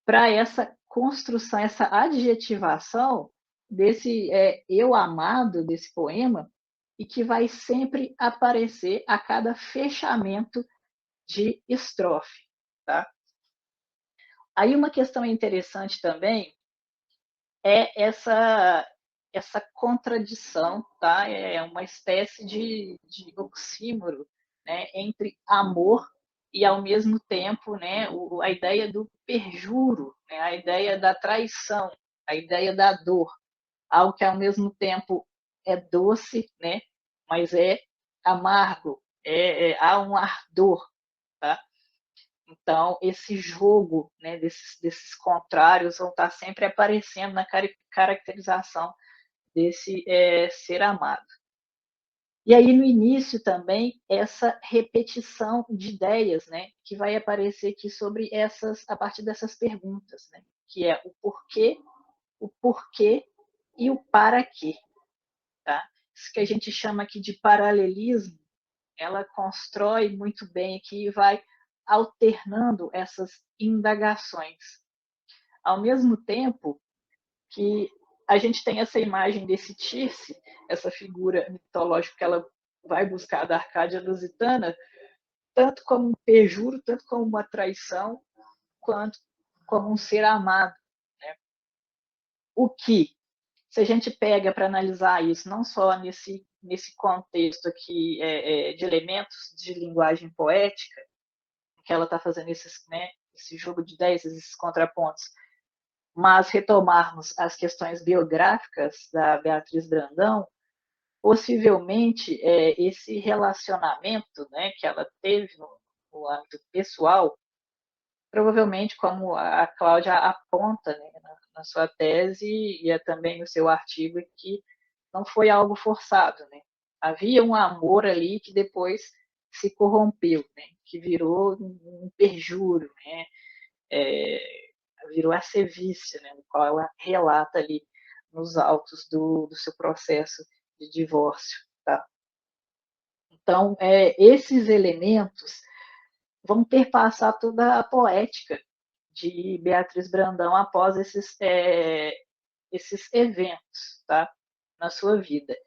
para essa construção, essa adjetivação desse eu amado desse poema, e que vai sempre aparecer a cada fechamento de estrofe. Tá? Aí uma questão interessante também é essa contradição, tá? É uma espécie de oxímoro, né, entre amor e, ao mesmo tempo, né, a ideia do perjuro, né, a ideia da traição, a ideia da dor, algo que, ao mesmo tempo, é doce, né, mas é amargo, há um ardor, tá? Então, esse jogo, né, desses contrários vão estar sempre aparecendo na caracterização desse ser amado. E aí, no início também, essa repetição de ideias, né, que vai aparecer aqui sobre a partir dessas perguntas, né, que é o porquê e o para quê, tá? Isso que a gente chama aqui de paralelismo, ela constrói muito bem aqui e vai alternando essas indagações. Ao mesmo tempo que a gente tem essa imagem desse Tirce, essa figura mitológica que ela vai buscar da Arcádia Lusitana, tanto como um perjuro, tanto como uma traição, quanto como um ser amado. Né? O que, se a gente pega para analisar isso, não só nesse contexto aqui de elementos de linguagem poética, que ela está fazendo esse jogo de ideias, esses contrapontos, mas retomarmos as questões biográficas da Beatriz Brandão, possivelmente esse relacionamento, né, que ela teve no âmbito pessoal, provavelmente, como a Cláudia aponta, né, na sua tese e também no seu artigo, que não foi algo forçado. Né? Havia um amor ali que depois se corrompeu, né? Que virou um perjúrio, né? Virou a sevícia, né? No qual ela relata ali nos autos do seu processo de divórcio. Tá? Então, esses elementos vão perpassar toda a poética de Beatriz Brandão após esses eventos, tá? Na sua vida.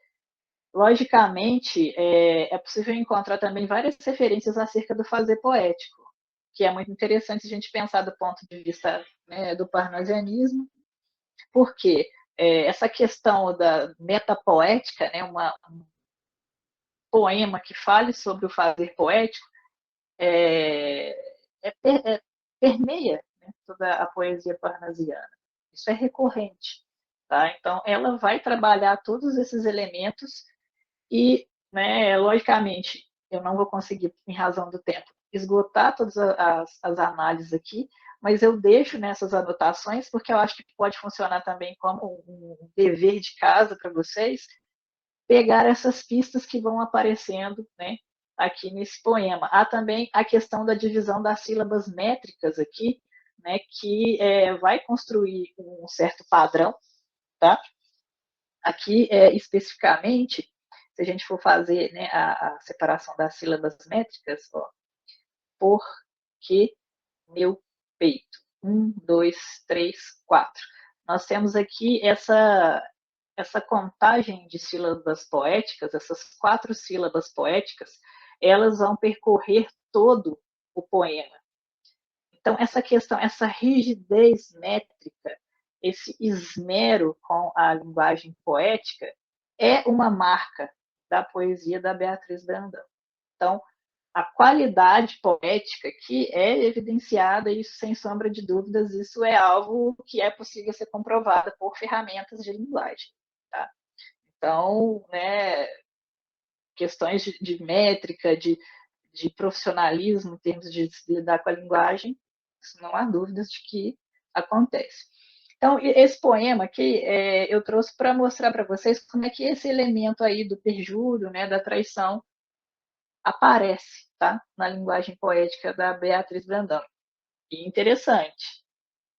Logicamente, é possível encontrar também várias referências acerca do fazer poético, que é muito interessante a gente pensar do ponto de vista, né, do parnasianismo, porque essa questão da metapoética, né, um poema que fale sobre o fazer poético, permeia, né, toda a poesia parnasiana. Isso é recorrente. Tá? Então, ela vai trabalhar todos esses elementos e, né, logicamente, eu não vou conseguir, em razão do tempo, esgotar todas as análises aqui, mas eu deixo nessas anotações, porque eu acho que pode funcionar também como um dever de casa para vocês, pegar essas pistas que vão aparecendo, né, aqui nesse poema. Há também a questão da divisão das sílabas métricas aqui, né, que vai construir um certo padrão, tá? Aqui, especificamente, se a gente for fazer, né, a separação das sílabas métricas, ó, por que meu peito? 1, 2, 3, 4. Nós temos aqui essa contagem de sílabas poéticas, essas 4 sílabas poéticas, elas vão percorrer todo o poema. Então, essa questão, essa rigidez métrica, esse esmero com a linguagem poética, é uma marca da poesia da Beatriz Brandão. Então, a qualidade poética aqui é evidenciada, isso sem sombra de dúvidas, isso é algo que é possível ser comprovado por ferramentas de linguagem. Tá? Então, né, questões de métrica, de profissionalismo em termos de lidar com a linguagem, não há dúvidas de que acontece. Então, esse poema aqui eu trouxe para mostrar para vocês como é que esse elemento aí do perjúrio, né, da traição, aparece, tá, na linguagem poética da Beatriz Brandão. E interessante,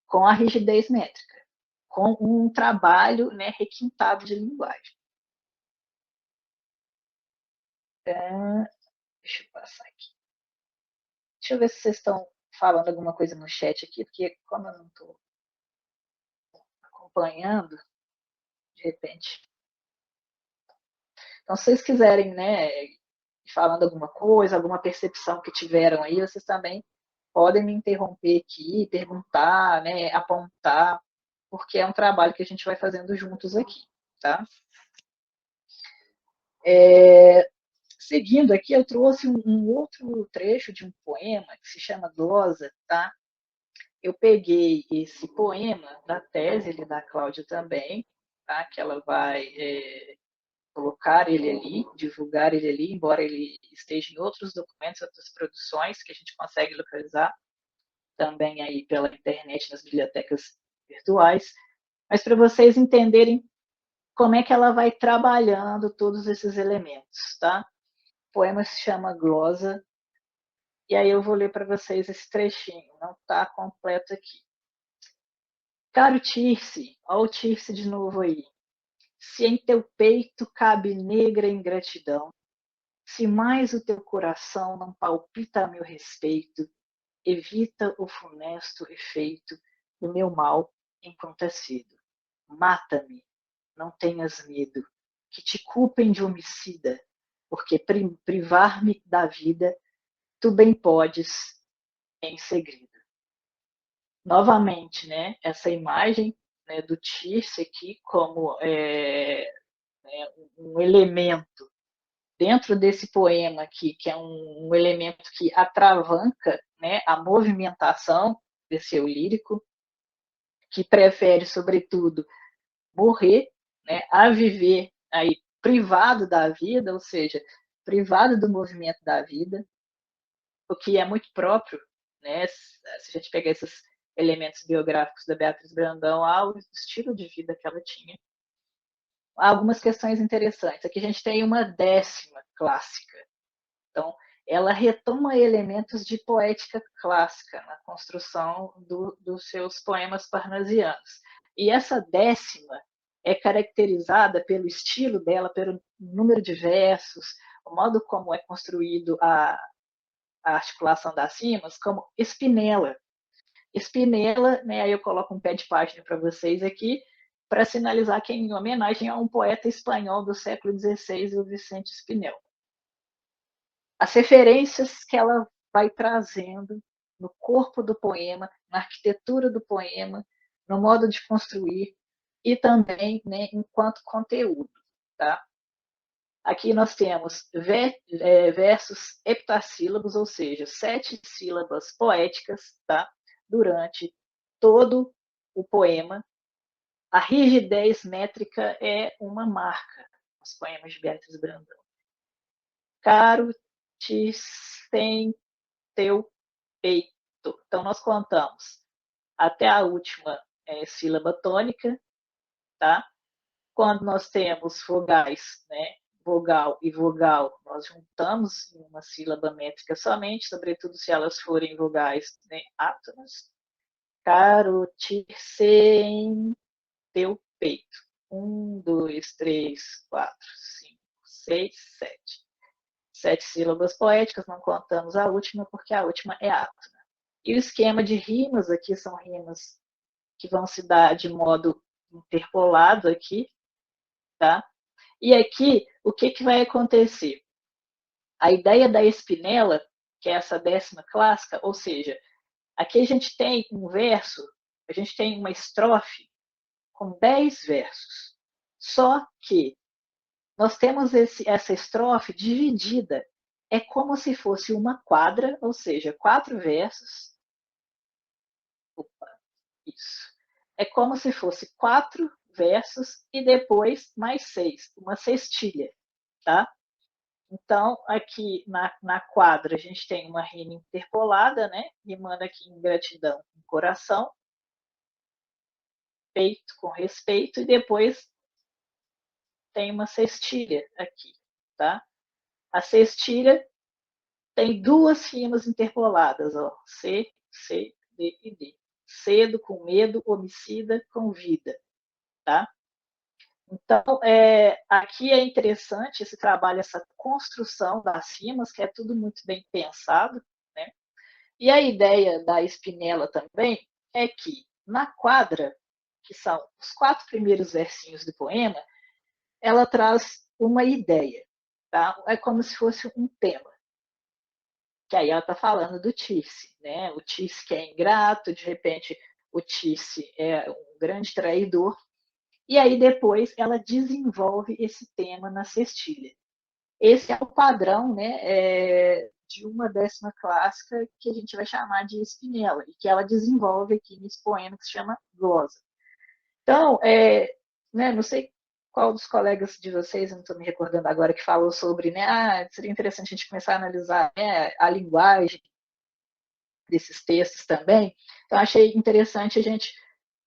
com a rigidez métrica, com um trabalho, né, requintado de linguagem. Deixa eu passar aqui. Deixa eu ver se vocês estão falando alguma coisa no chat aqui, porque como eu não estou acompanhando, de repente. Então, se vocês quiserem, né, falando alguma coisa, alguma percepção que tiveram aí, vocês também podem me interromper aqui, perguntar, né, apontar, porque é um trabalho que a gente vai fazendo juntos aqui, tá? Seguindo aqui, eu trouxe um outro trecho de um poema que se chama Glosa, tá? Eu peguei esse poema da tese da Cláudia também, tá? Que ela vai colocar ele ali, divulgar ele ali, embora ele esteja em outros documentos, outras produções que a gente consegue localizar também aí pela internet nas bibliotecas virtuais, mas para vocês entenderem como é que ela vai trabalhando todos esses elementos, tá? O poema se chama Glosa, e aí eu vou ler para vocês esse trechinho, não está completo aqui. Caro Tirce, olha o Tirce de novo aí. Se em teu peito cabe negra ingratidão, se mais o teu coração não palpita a meu respeito, evita o funesto efeito do meu mal enquanto é cedo. Mata-me, não tenhas medo, que te culpem de homicida, porque privar-me da vida, tu bem podes em segredo. Novamente, né, essa imagem, né, do Tirce aqui como um elemento dentro desse poema aqui, que é um elemento que atravanca, né, a movimentação desse eu lírico, que prefere, sobretudo, morrer, né, a viver aí privado da vida, ou seja, privado do movimento da vida, o que é muito próprio, né, se a gente pegar esses elementos biográficos da Beatriz Brandão ao estilo de vida que ela tinha. Há algumas questões interessantes. Aqui a gente tem uma 10ª clássica. Então, ela retoma elementos de poética clássica na construção dos seus poemas parnasianos. E essa 10ª é caracterizada pelo estilo dela, pelo número de versos, o modo como é construído a articulação das rimas, como espinela. Espinela, né, aí eu coloco um pé de página para vocês aqui, para sinalizar que é em homenagem a um poeta espanhol do século XVI, o Vicente Espinel. As referências que ela vai trazendo no corpo do poema, na arquitetura do poema, no modo de construir e também, né, enquanto conteúdo. Tá? Aqui nós temos versos heptassílabos, ou seja, 7 sílabas poéticas, tá? Durante todo o poema. A rigidez métrica é uma marca nos poemas de Beatriz Brandão. Caro te sem teu peito. Então, nós contamos até a última sílaba tônica, tá? Quando nós temos vogais, né, vogal e vogal, nós juntamos em uma sílaba métrica somente, sobretudo se elas forem vogais, né, átonas. Caroticem teu peito. 1, 2, 3, 4, 5, 6, 7. 7 sílabas poéticas, não contamos a última, porque a última é átona. E o esquema de rimas aqui são rimas que vão se dar de modo interpolado aqui, tá? E aqui, o que vai acontecer? A ideia da espinela, que é essa 10ª clássica, ou seja, aqui a gente tem um verso, a gente tem uma estrofe com 10 versos. Só que nós temos essa estrofe dividida. É como se fosse uma quadra, ou seja, 4 versos. Opa, isso. É como se fosse 4 versos e depois mais 6, uma cestilha, tá? Então, aqui na quadra, a gente tem uma rima interpolada, né? Rimando aqui em gratidão com coração, peito com respeito, e depois tem uma cestilha aqui, tá? A cestilha tem 2 rimas interpoladas, ó, C, C, D e D. Cedo com medo, homicida com vida, tá? Então, aqui é interessante esse trabalho, essa construção das rimas, que é tudo muito bem pensado, né? E a ideia da espinela também é que, na quadra, que são os 4 primeiros versinhos do poema, ela traz uma ideia, tá? É como se fosse um tema. Que aí ela está falando do Tirce, né? O Tirce que é ingrato, de repente o Tirce é um grande traidor, e aí depois ela desenvolve esse tema na cestilha. Esse é o padrão, né, de uma 10ª clássica que a gente vai chamar de espinela, e que ela desenvolve aqui nesse poema que se chama Glosa. Então, né, não sei qual dos colegas de vocês, eu não estou me recordando agora, que falou sobre, né, seria interessante a gente começar a analisar, né, a linguagem desses textos também. Então, achei interessante a gente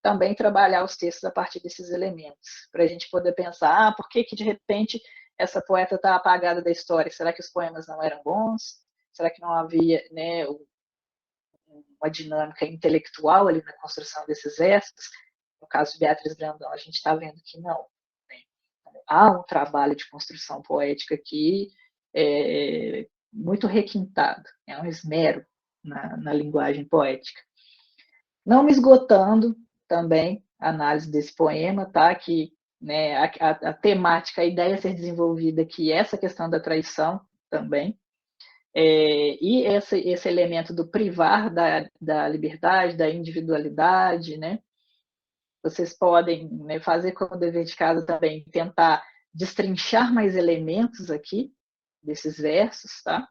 também trabalhar os textos a partir desses elementos, para a gente poder pensar, por que de repente essa poeta está apagada da história? Será que os poemas não eram bons? Será que não havia, né, uma dinâmica intelectual ali na construção desses versos? No caso de Beatriz Brandão, a gente está vendo que não. Né? Há um trabalho de construção poética aqui muito requintado, é um esmero na linguagem poética. Não me esgotando também a análise desse poema, tá? Que, né, a temática, a ideia a ser desenvolvida aqui, essa questão da traição também, e esse elemento do privar da liberdade, da individualidade, né? Vocês podem, né, fazer como dever de casa também, tentar destrinchar mais elementos aqui desses versos, tá?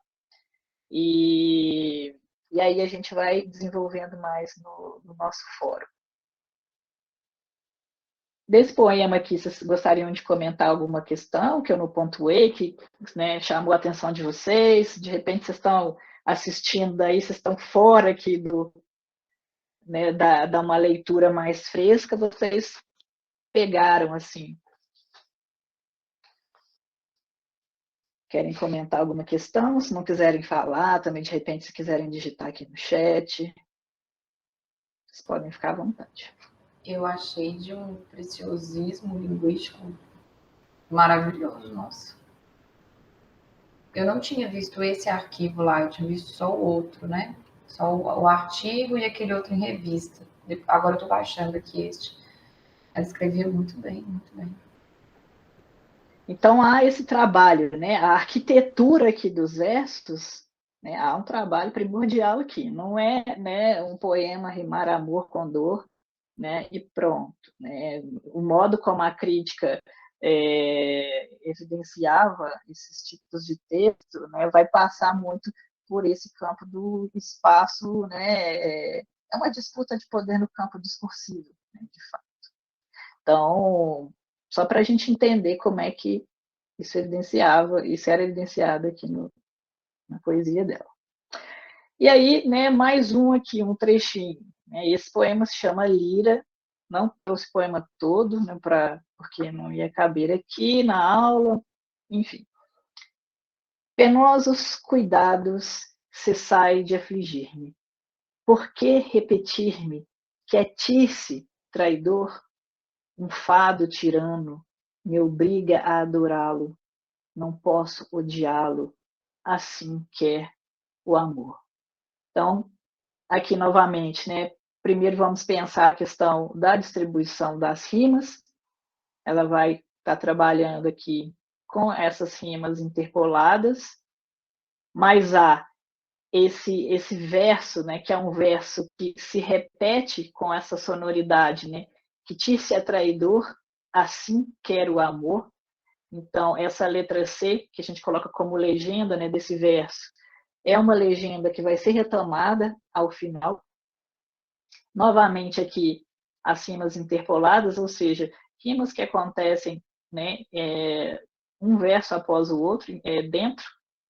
E aí a gente vai desenvolvendo mais no nosso fórum. Desse poema aqui, vocês gostariam de comentar alguma questão que eu não pontuei, que, né, chamou a atenção de vocês? De repente vocês estão assistindo daí, vocês estão fora aqui né, da uma leitura mais fresca, vocês pegaram assim. Querem comentar alguma questão? Se não quiserem falar, também de repente se quiserem digitar aqui no chat, vocês podem ficar à vontade. Eu achei de um preciosismo linguístico maravilhoso, nossa. Eu não tinha visto esse arquivo lá, eu tinha visto só o outro, né? Só o artigo e aquele outro em revista. Agora eu tô baixando aqui este. Ela escrevia muito bem, muito bem. Então há esse trabalho, né? A arquitetura aqui dos versos, né? Há um trabalho primordial aqui. Não é, né, um poema rimar amor com dor, né? E pronto. Né? O modo como a crítica evidenciava esses tipos de texto, né, vai passar muito por esse campo do espaço, né? É uma disputa de poder no campo discursivo, né, de fato. Então, só para a gente entender como é que isso era evidenciado aqui na poesia dela. E aí, né, mais um aqui, um trechinho. Né, esse poema se chama Lira, não trouxe o poema todo, né, porque não ia caber aqui na aula, enfim. Penosos cuidados cessai de afligir-me. Por que repetir-me? Quietice, traidor, um fado tirano, me obriga a adorá-lo. Não posso odiá-lo, assim quer o amor. Então, aqui novamente, né? Primeiro vamos pensar a questão da distribuição das rimas. Ela vai estar trabalhando aqui com essas rimas interpoladas, mas há esse verso, né, que é um verso que se repete com essa sonoridade, né? Que te-se é traidor, assim quer o amor. Então, essa letra C, que a gente coloca como legenda, né, desse verso, é uma legenda que vai ser retomada ao final. Novamente aqui, as rimas interpoladas, ou seja, rimas que acontecem, né, um verso após o outro, dentro,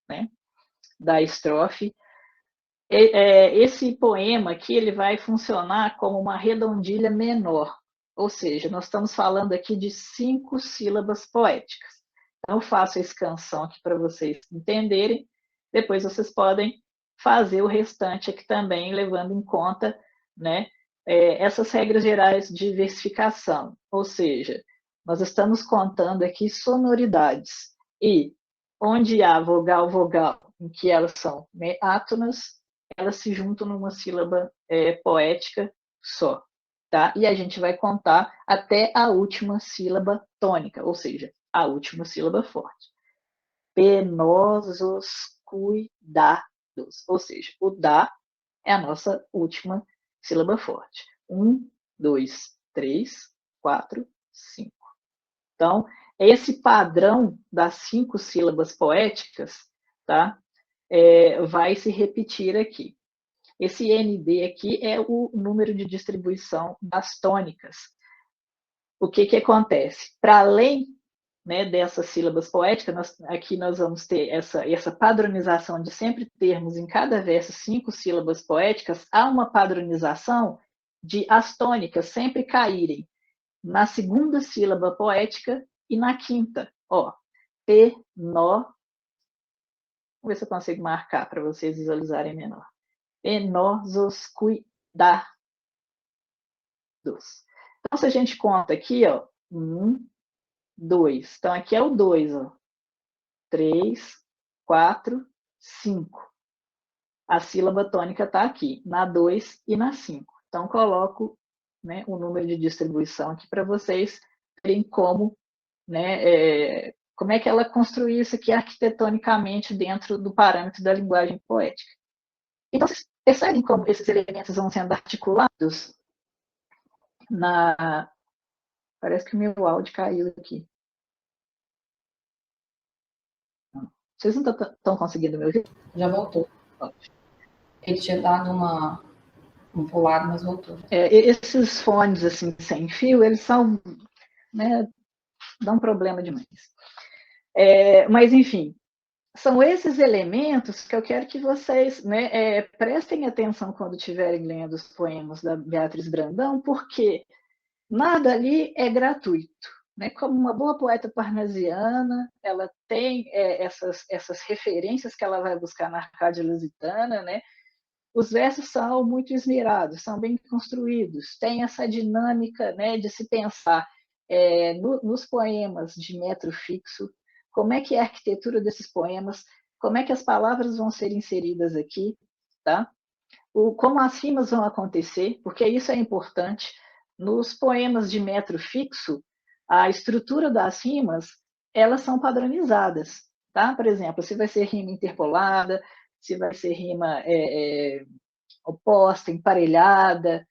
né, da estrofe. Esse poema aqui ele vai funcionar como uma redondilha menor, ou seja, nós estamos falando aqui de 5 sílabas poéticas. Então, eu faço a escansão aqui para vocês entenderem, depois vocês podem fazer o restante aqui também, levando em conta, né, essas regras gerais de versificação, ou seja, nós estamos contando aqui sonoridades, e onde há vogal, em que elas são átonas, elas se juntam numa sílaba poética só. Tá? E a gente vai contar até a última sílaba tônica, ou seja, a última sílaba forte. Penosos cuidados, ou seja, o da é a nossa última sílaba forte. 1, 2, 3, 4, 5. Então, esse padrão das 5 sílabas poéticas, tá? Vai se repetir aqui. Esse ND aqui é o número de distribuição das tônicas. O que acontece? Para além né, dessas sílabas poéticas, aqui nós vamos ter essa padronização de sempre termos em cada verso 5 sílabas poéticas, há uma padronização de as tônicas sempre caírem na segunda sílaba poética e na quinta. Ó, P, nó. Vamos ver se eu consigo marcar para vocês visualizarem menor. Enosos cuidados. Então, se a gente conta aqui, ó, 1, 2. Então, aqui é o 2, ó. 3, 4, 5. A sílaba tônica está aqui, na 2 e na 5. Então, coloco, né, o número de distribuição aqui para vocês verem como, né, como é que ela construiu isso aqui arquitetonicamente dentro do parâmetro da linguagem poética. Então, vocês percebem como esses elementos vão sendo articulados na... Parece que o meu áudio caiu aqui. Vocês não estão conseguindo me ouvir? Já voltou. Ele tinha dado um pulado, mas voltou. Esses fones assim sem fio, eles são, né, dão problema demais. Mas, enfim, são esses elementos que eu quero que vocês, né, prestem atenção quando estiverem lendo os poemas da Beatriz Brandão, porque nada ali é gratuito. Né? Como uma boa poeta parnasiana, ela tem essas referências que ela vai buscar na Arcádia Lusitana, né? Os versos são muito esmerados, são bem construídos, tem essa dinâmica, né, de se pensar nos poemas de metro fixo, como é que é a arquitetura desses poemas, como é que as palavras vão ser inseridas aqui, tá? Como as rimas vão acontecer, porque isso é importante. Nos poemas de metro fixo, a estrutura das rimas, elas são padronizadas, tá? Por exemplo, se vai ser rima interpolada, se vai ser rima oposta, emparelhada.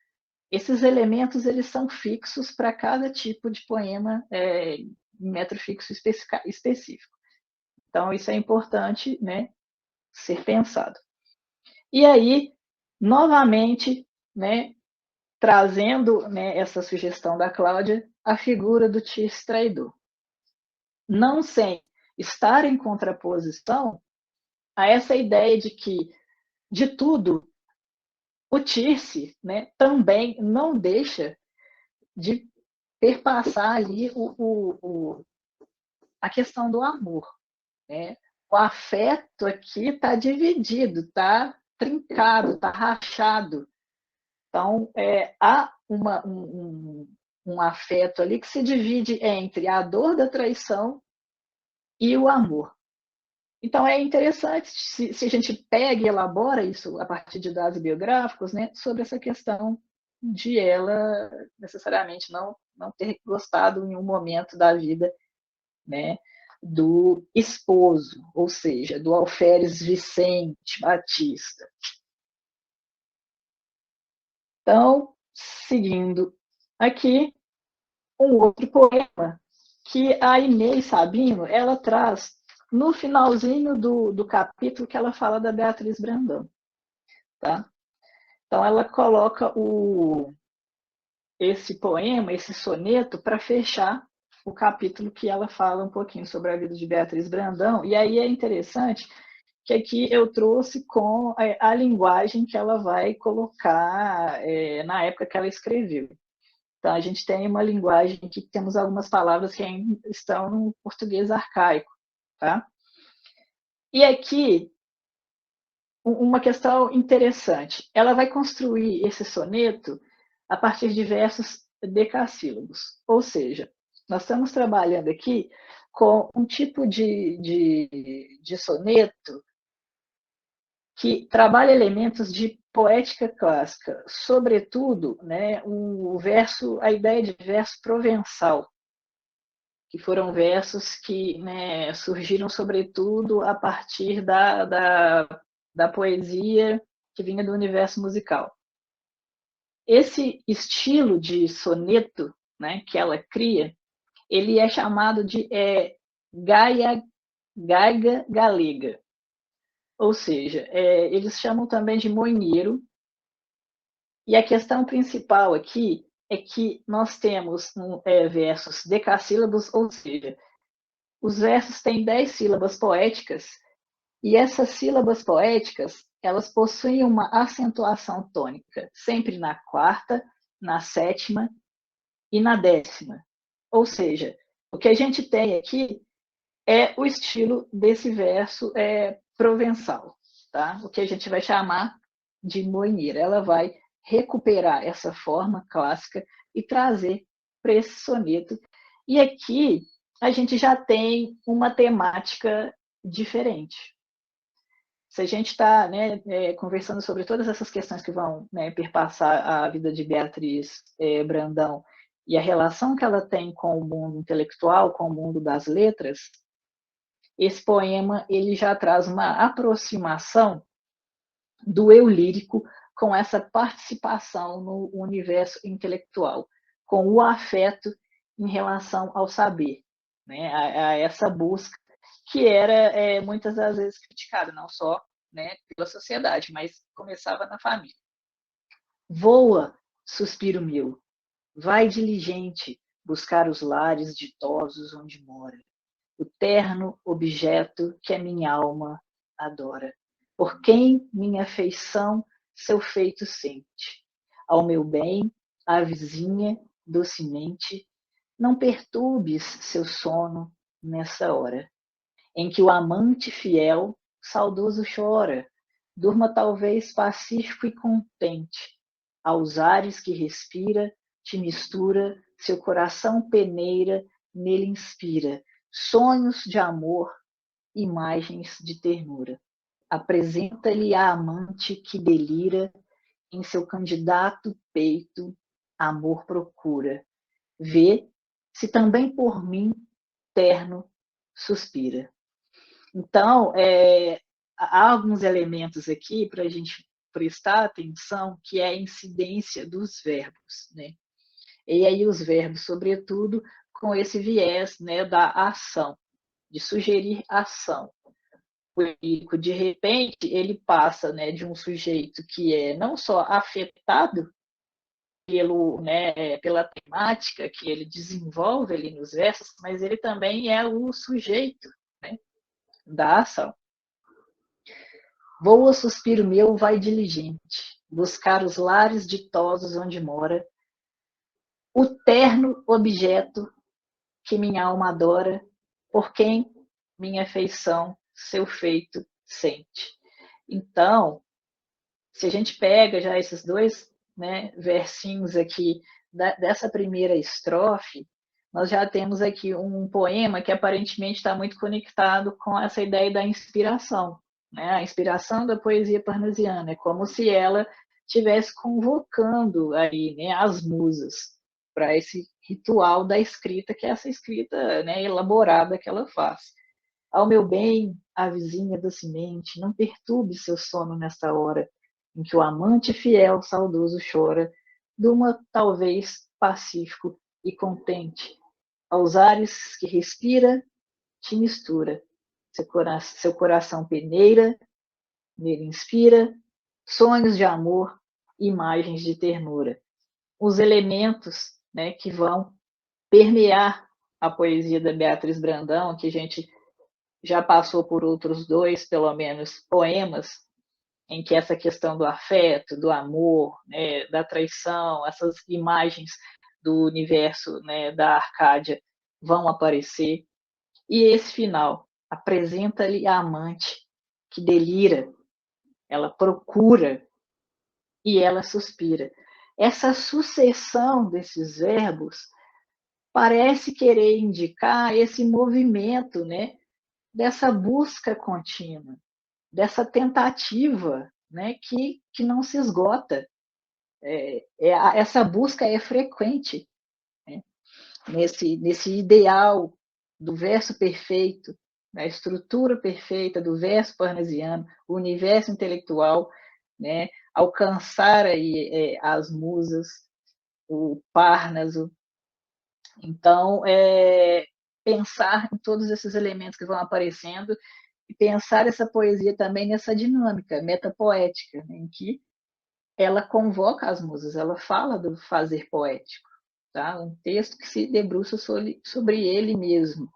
Esses elementos eles são fixos para cada tipo de poema em metro fixo específico. Então, isso é importante, né, ser pensado. E aí, novamente, né, trazendo, né, essa sugestão da Cláudia, a figura do Tirce traidor. Não sem estar em contraposição a essa ideia de que, de tudo, o Tirce, né, também não deixa de perpassar ali a questão do amor. Né? O afeto aqui está dividido, está trincado, está rachado. Então, há um afeto ali que se divide entre a dor da traição e o amor. Então, é interessante se a gente pega e elabora isso a partir de dados biográficos, né, sobre essa questão de ela necessariamente não ter gostado em um momento da vida, né, do esposo, ou seja, do Alferes Vicente Batista. Então, seguindo aqui, um outro poema que a Inês Sabino ela traz no finalzinho do capítulo que ela fala da Beatriz Brandão. Tá? Então, ela coloca esse poema, esse soneto, para fechar o capítulo que ela fala um pouquinho sobre a vida de Beatriz Brandão. E aí é interessante que aqui eu trouxe com a linguagem que ela vai colocar na época que ela escreveu. Então, a gente tem uma linguagem que temos algumas palavras que ainda estão no português arcaico. Tá? E aqui, uma questão interessante. Ela vai construir esse soneto a partir de versos decassílabos. Ou seja, nós estamos trabalhando aqui com um tipo de soneto que trabalha elementos de poética clássica, sobretudo, né, a ideia de verso provençal, que foram versos que, né, surgiram sobretudo a partir da poesia que vinha do universo musical. Esse estilo de soneto, né, que ela cria, ele é chamado de gaiga galega. Ou seja, eles chamam também de moinheiro. E a questão principal aqui é que nós temos versos decassílabos, ou seja, os versos têm 10 sílabas poéticas, e essas sílabas poéticas, elas possuem uma acentuação tônica, sempre na quarta, na sétima e na décima. Ou seja, o que a gente tem aqui é o estilo desse verso provençal, tá? O que a gente vai chamar de moineira. Ela vai recuperar essa forma clássica e trazer para esse soneto. E aqui a gente já tem uma temática diferente. Se a gente está, né, conversando sobre todas essas questões que vão, né, perpassar a vida de Beatriz Brandão e a relação que ela tem com o mundo intelectual, com o mundo das letras, esse poema ele já traz uma aproximação do eu lírico com essa participação no universo intelectual, com o afeto em relação ao saber, né, a essa busca que era muitas das vezes criticada, não só, né, pela sociedade, mas começava na família. Voa, suspiro meu, vai diligente buscar os lares ditosos onde mora, o terno objeto que a minha alma adora, por quem minha afeição seu feito sente. Ao meu bem, a vizinha, docemente, não perturbes seu sono nessa hora, em que o amante fiel, saudoso chora, durma talvez pacífico e contente, aos ares que respira, te mistura, seu coração peneira, nele inspira, sonhos de amor, imagens de ternura. Apresenta-lhe a amante que delira, em seu candidato peito, amor procura. Vê se também por mim, terno, suspira. Então, há alguns elementos aqui para a gente prestar atenção, que é a incidência dos verbos, né? E aí os verbos, sobretudo, com esse viés, né, da ação, de sugerir ação. O lírico, de repente, ele passa, né, de um sujeito que é não só afetado pela temática que ele desenvolve ali nos versos, mas ele também é o sujeito, né, da ação. Voa, suspiro meu, vai diligente, buscar os lares ditosos onde mora, o terno objeto que minha alma adora, por quem minha afeição seu feito sente. Então, se a gente pega já esses dois, né, versinhos aqui dessa primeira estrofe, nós já temos aqui um poema que aparentemente está muito conectado com essa ideia da inspiração, né? A inspiração da poesia parnasiana, é como se ela estivesse convocando aí, né, as musas para esse ritual da escrita, que é essa escrita, né, elaborada que ela faz. Ao meu bem, a vizinha docemente, não perturbe seu sono nesta hora, em que o amante fiel saudoso chora, durma talvez pacífico e contente, aos ares que respira, te mistura, seu coração peneira, nele inspira, sonhos de amor, imagens de ternura. Os elementos, né, que vão permear a poesia da Beatriz Brandão, que a gente já passou por outros dois, pelo menos, poemas, em que essa questão do afeto, do amor, né, da traição, essas imagens do universo, né, da Arcádia vão aparecer. E esse final apresenta-lhe a amante que delira, ela procura e ela suspira. Essa sucessão desses verbos parece querer indicar esse movimento, né, dessa busca contínua, dessa tentativa, né, que não se esgota. Essa busca é frequente, né, nesse ideal do verso perfeito, da estrutura perfeita do verso parnasiano, o universo intelectual, né, alcançar aí, as musas, o Parnaso. Então, pensar em todos esses elementos que vão aparecendo e pensar essa poesia também nessa dinâmica metapoética, né, em que ela convoca as musas, ela fala do fazer poético, tá? Um texto que se debruça sobre ele mesmo.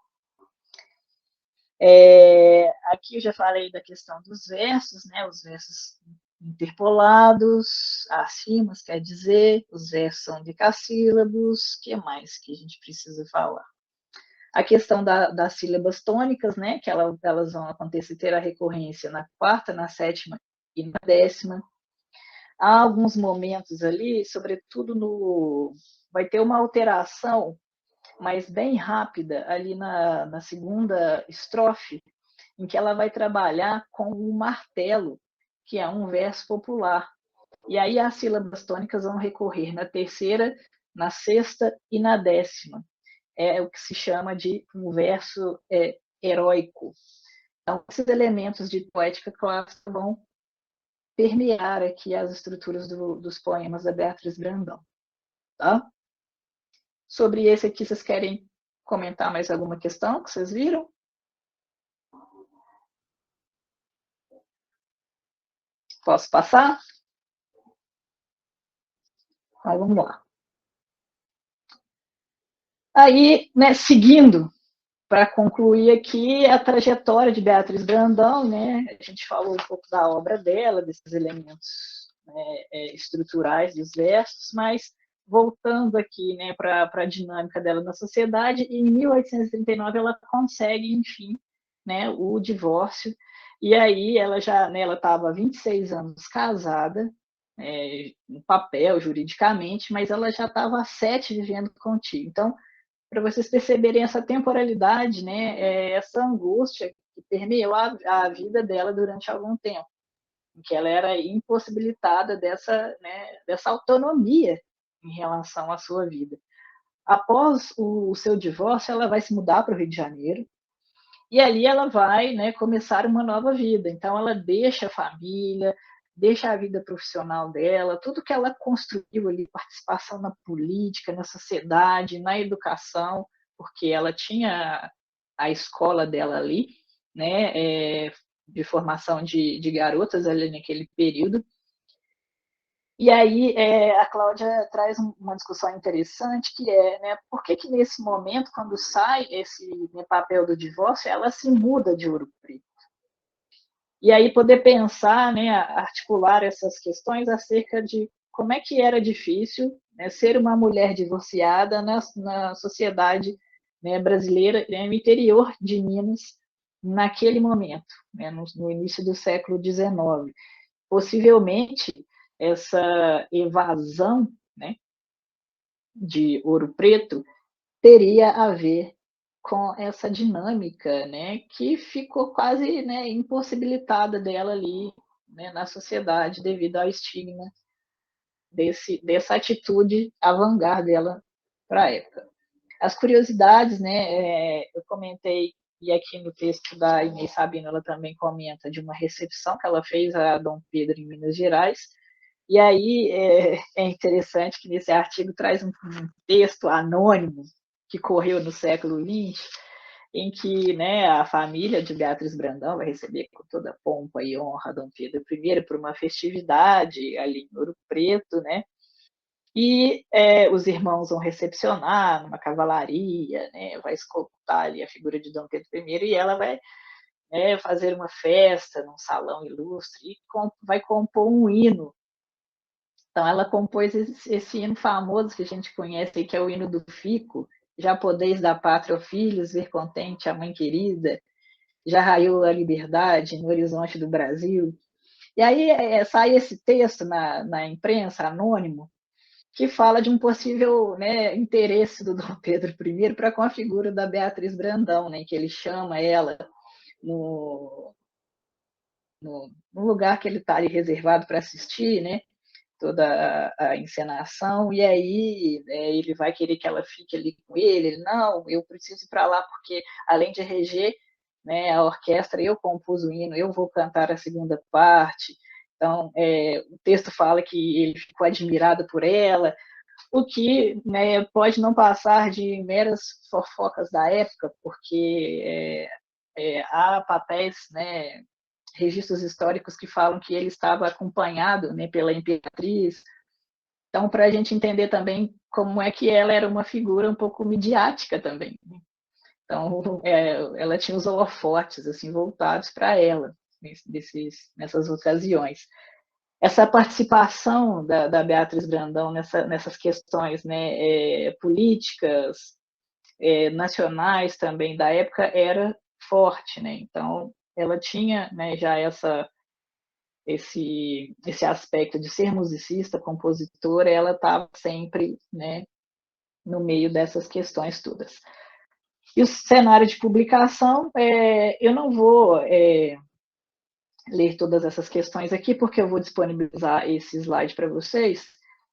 Aqui eu já falei da questão dos versos, né? Os versos interpolados, as rimas, quer dizer, os versos são decassílabos, o que mais que a gente precisa falar? A questão das sílabas tônicas, né? Que elas vão acontecer, ter a recorrência na quarta, na sétima e na décima. Há alguns momentos ali, sobretudo vai ter uma alteração, mas bem rápida, ali na segunda estrofe, em que ela vai trabalhar com o martelo, que é um verso popular. E aí as sílabas tônicas vão recorrer na terceira, na sexta e na décima. É o que se chama de um verso heróico. Então, esses elementos de poética clássica vão permear aqui as estruturas dos poemas da Beatriz Brandão. Tá? Sobre esse aqui, vocês querem comentar mais alguma questão que vocês viram? Posso passar? Então, vamos lá. Aí, né, seguindo, para concluir aqui a trajetória de Beatriz Brandão, né, a gente falou um pouco da obra dela, desses elementos, né, estruturais dos versos, mas voltando aqui, né, para a dinâmica dela na sociedade, em 1839 ela consegue, enfim, né, o divórcio, e aí ela já, né, ela estava há 26 anos casada, no papel, juridicamente, mas ela já estava há 7 vivendo contigo. Então, para vocês perceberem essa temporalidade, né, essa angústia que permeou a vida dela durante algum tempo, em que ela era impossibilitada dessa autonomia em relação à sua vida. Após o seu divórcio, ela vai se mudar para o Rio de Janeiro, e ali ela vai, né, começar uma nova vida. Então, ela deixa a família, deixa a vida profissional dela, tudo que ela construiu ali, participação na política, na sociedade, na educação, porque ela tinha a escola dela ali, né, de formação de garotas ali naquele período. E aí a Cláudia traz uma discussão interessante, que é, né, por que nesse momento, quando sai esse, né, papel do divórcio, ela se muda de Ouro Preto? E aí poder pensar, né, articular essas questões acerca de como é que era difícil, né, ser uma mulher divorciada na sociedade, né, brasileira, né, no interior de Minas, naquele momento, né, no início do século XIX. Possivelmente, essa evasão, né, de Ouro Preto teria a ver com essa dinâmica, né, que ficou quase, né, impossibilitada dela ali, né, na sociedade devido ao estigma dessa atitude avant-garde dela para a época. As curiosidades, né, eu comentei, e aqui no texto da Inês Sabino ela também comenta de uma recepção que ela fez a Dom Pedro em Minas Gerais. E aí é interessante que nesse artigo traz um texto anônimo que correu no século XX, em que, né, a família de Beatriz Brandão vai receber com toda pompa e honra Dom Pedro I por uma festividade ali em Ouro Preto, né? E os irmãos vão recepcionar numa cavalaria, né? Vai escoltar ali a figura de Dom Pedro I e ela vai fazer uma festa num salão ilustre e vai compor um hino. Então, ela compôs esse hino famoso que a gente conhece, que é o hino do Fico, já podeis da pátria, ó filhos, ver contente a mãe querida, já raiou a liberdade no horizonte do Brasil. E aí sai esse texto na imprensa, anônimo, que fala de um possível, né, interesse do Dom Pedro I para com a figura da Beatriz Brandão, né, que ele chama ela no lugar que ele está ali reservado para assistir, né, toda a encenação, e aí ele vai querer que ela fique ali com ele, não, eu preciso ir para lá porque, além de reger, né, a orquestra, eu compus o hino, eu vou cantar a segunda parte. Então, o texto fala que ele ficou admirado por ela, o que, né, pode não passar de meras fofocas da época, porque há papéis, né, registros históricos que falam que ele estava acompanhado, né, pela imperatriz. Então, para a gente entender também como é que ela era uma figura um pouco midiática também. Então, ela tinha os holofotes assim, voltados para ela nessas ocasiões. Essa participação da Beatriz Brandão nessas questões, né, políticas, nacionais também da época era forte, né? Então, ela tinha, né, já esse aspecto de ser musicista, compositora, ela estava sempre, né, no meio dessas questões todas. E o cenário de publicação, eu não vou ler todas essas questões aqui, porque eu vou disponibilizar esse slide para vocês,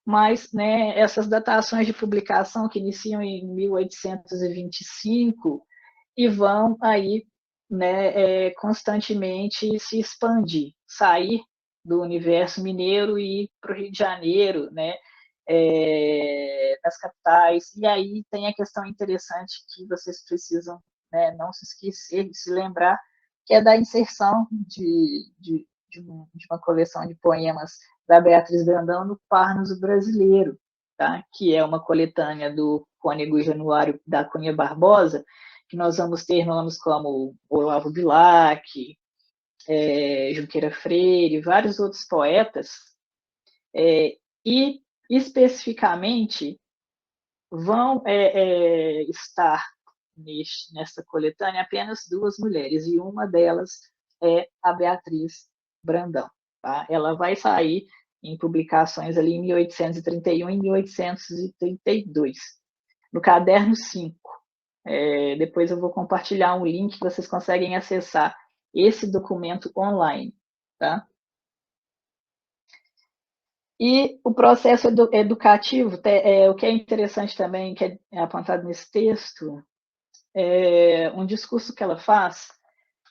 mas, né, essas datações de publicação que iniciam em 1825 e vão aí, né, constantemente se expandir, sair do universo mineiro e ir para o Rio de Janeiro, né, das capitais. E aí tem a questão interessante que vocês precisam, né, não se esquecer de se lembrar, que é da inserção de uma coleção de poemas da Beatriz Brandão no Parnaso Brasileiro, tá? Que é uma coletânea do Cônego Januário da Cunha Barbosa, que nós vamos ter nomes como Olavo Bilac, Junqueira Freire, vários outros poetas, e especificamente vão estar nessa coletânea apenas duas mulheres, e uma delas é a Beatriz Brandão. Tá? Ela vai sair em publicações ali em 1831 e 1832, no caderno 5. Depois eu vou compartilhar um link que vocês conseguem acessar esse documento online. Tá? E o processo educativo, o que é interessante também, que é apontado nesse texto, um discurso que ela faz,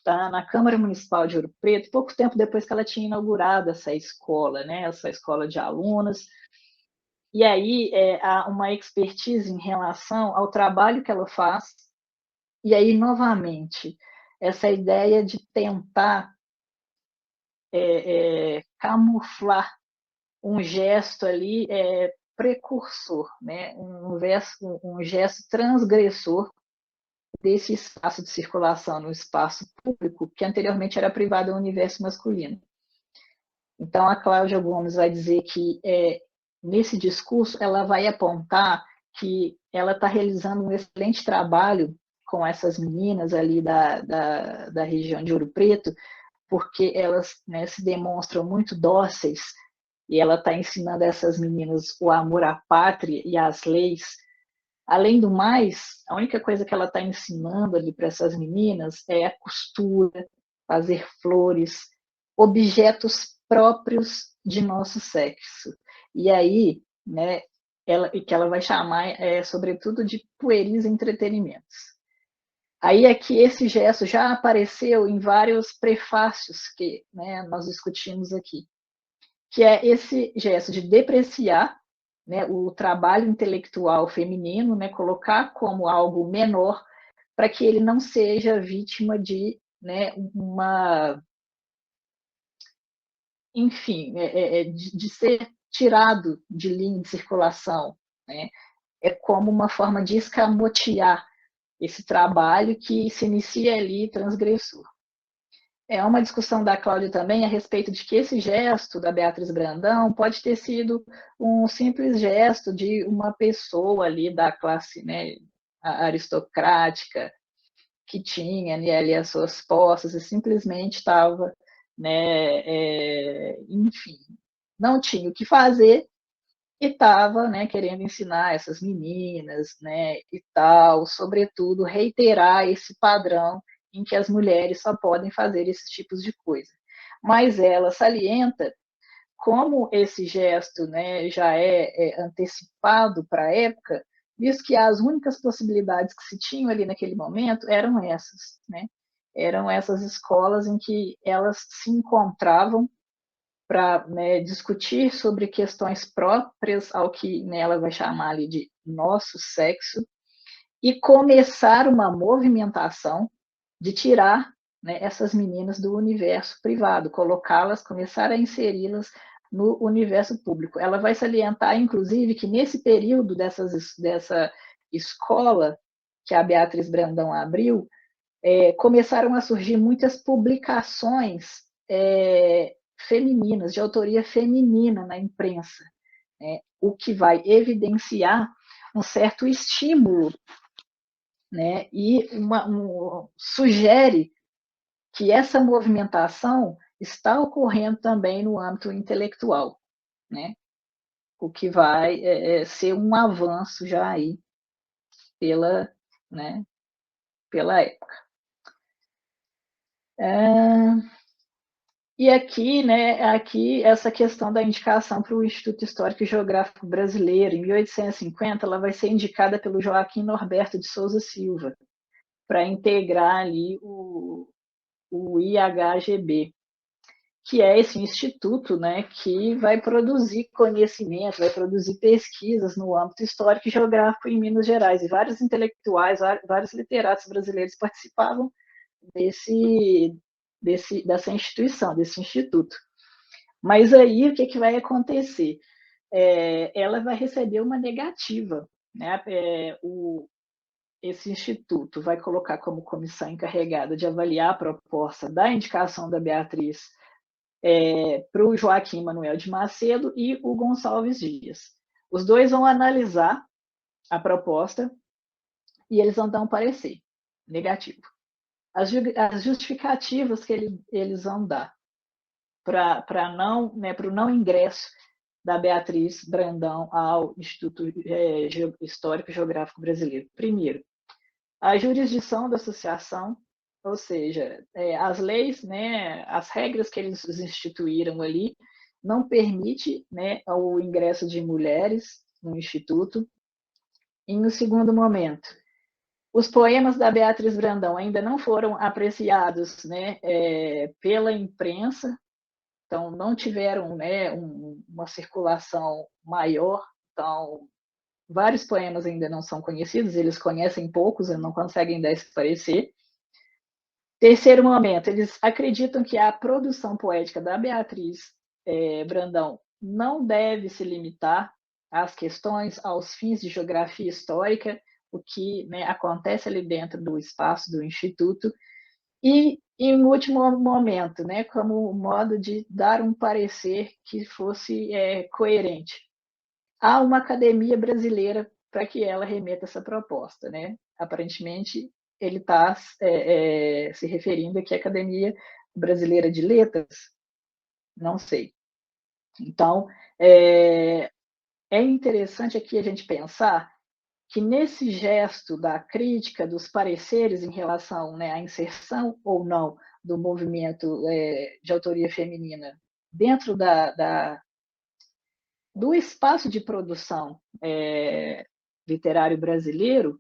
tá, na Câmara Municipal de Ouro Preto, pouco tempo depois que ela tinha inaugurado essa escola, né, essa escola de alunas. E aí há uma expertise em relação ao trabalho que ela faz, e aí, novamente, essa ideia de tentar camuflar um gesto ali precursor, né, um gesto transgressor desse espaço de circulação no espaço público, que anteriormente era privado ao universo masculino. Então, a Cláudia Gomes vai dizer que, nesse discurso, ela vai apontar que ela está realizando um excelente trabalho com essas meninas ali da região de Ouro Preto, porque elas, né, se demonstram muito dóceis, e ela está ensinando a essas meninas o amor à pátria e às leis. Além do mais, a única coisa que ela está ensinando ali para essas meninas é a costura, fazer flores, objetos próprios de nosso sexo. E aí, né, que ela vai chamar, sobretudo, de pueris entretenimentos. Aí é que esse gesto já apareceu em vários prefácios que, né, nós discutimos aqui, que é esse gesto de depreciar, né, o trabalho intelectual feminino, né, colocar como algo menor, para que ele não seja vítima de, né, enfim, de ser tirado de linha de circulação, né? É como uma forma de escamotear esse trabalho que se inicia ali transgressor. É uma discussão da Cláudia também a respeito de que esse gesto da Beatriz Brandão pode ter sido um simples gesto de uma pessoa ali da classe, né, aristocrática, que tinha, né, ali as suas posses e simplesmente estava, né, enfim, não tinha o que fazer e estava, né, querendo ensinar essas meninas, né, e tal, sobretudo reiterar esse padrão em que as mulheres só podem fazer esses tipos de coisa. Mas ela salienta como esse gesto, né, já é antecipado para a época, visto que as únicas possibilidades que se tinham ali naquele momento eram essas, né? Eram essas escolas em que elas se encontravam para, né, discutir sobre questões próprias ao que, né, ela vai chamar ali de nosso sexo, e começar uma movimentação de tirar, né, essas meninas do universo privado, colocá-las, começar a inseri-las no universo público. Ela vai salientar, inclusive, que nesse período dessa escola, que a Beatriz Brandão abriu, começaram a surgir muitas publicações femininas, de autoria feminina na imprensa, né? O que vai evidenciar um certo estímulo, né? E sugere que essa movimentação está ocorrendo também no âmbito intelectual, né? O que vai ser um avanço já aí né, pela época. E aqui, né, essa questão da indicação para o Instituto Histórico e Geográfico Brasileiro, em 1850, ela vai ser indicada pelo Joaquim Norberto de Souza Silva, para integrar ali o IHGB, que é esse instituto, né, que vai produzir conhecimento, vai produzir pesquisas no âmbito histórico e geográfico em Minas Gerais, e vários intelectuais, vários literatos brasileiros participavam dessa instituição, desse instituto. Mas aí o que vai acontecer? Ela vai receber uma negativa, né? Esse instituto vai colocar como comissão encarregada de avaliar a proposta da indicação da Beatriz para o Joaquim Manuel de Macedo e o Gonçalves Dias. Os dois vão analisar a proposta e eles vão dar um parecer negativo. As justificativas que eles vão dar para o não ingresso da Beatriz Brandão ao Instituto Histórico e Geográfico Brasileiro. Primeiro, a jurisdição da associação, ou seja, as leis, né, as regras que eles instituíram ali, não permite, né, o ingresso de mulheres no Instituto. E, no segundo momento, os poemas da Beatriz Brandão ainda não foram apreciados, né, pela imprensa, então não tiveram, né, uma circulação maior, então vários poemas ainda não são conhecidos, eles conhecem poucos e não conseguem dar esse parecer. Terceiro momento, eles acreditam que a produção poética da Beatriz Brandão não deve se limitar às questões, aos fins de geografia histórica, o que, né, acontece ali dentro do espaço do Instituto. E, em último momento, né, como modo de dar um parecer que fosse coerente, há uma academia brasileira para que ela remeta essa proposta, né? Aparentemente, ele está se referindo aqui à Academia Brasileira de Letras, não sei. Então, é interessante aqui a gente pensar que nesse gesto da crítica, dos pareceres em relação, né, à inserção ou não do movimento de autoria feminina dentro do espaço de produção literário brasileiro,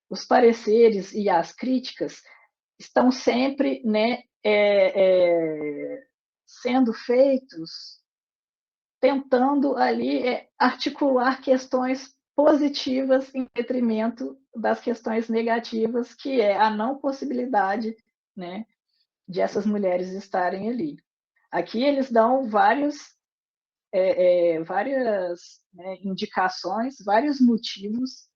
os pareceres e as críticas estão sempre, né, sendo feitos tentando ali articular questões positivas em detrimento das questões negativas, que é a não possibilidade, né, de essas mulheres estarem ali. Aqui eles dão várias né, indicações, vários motivos.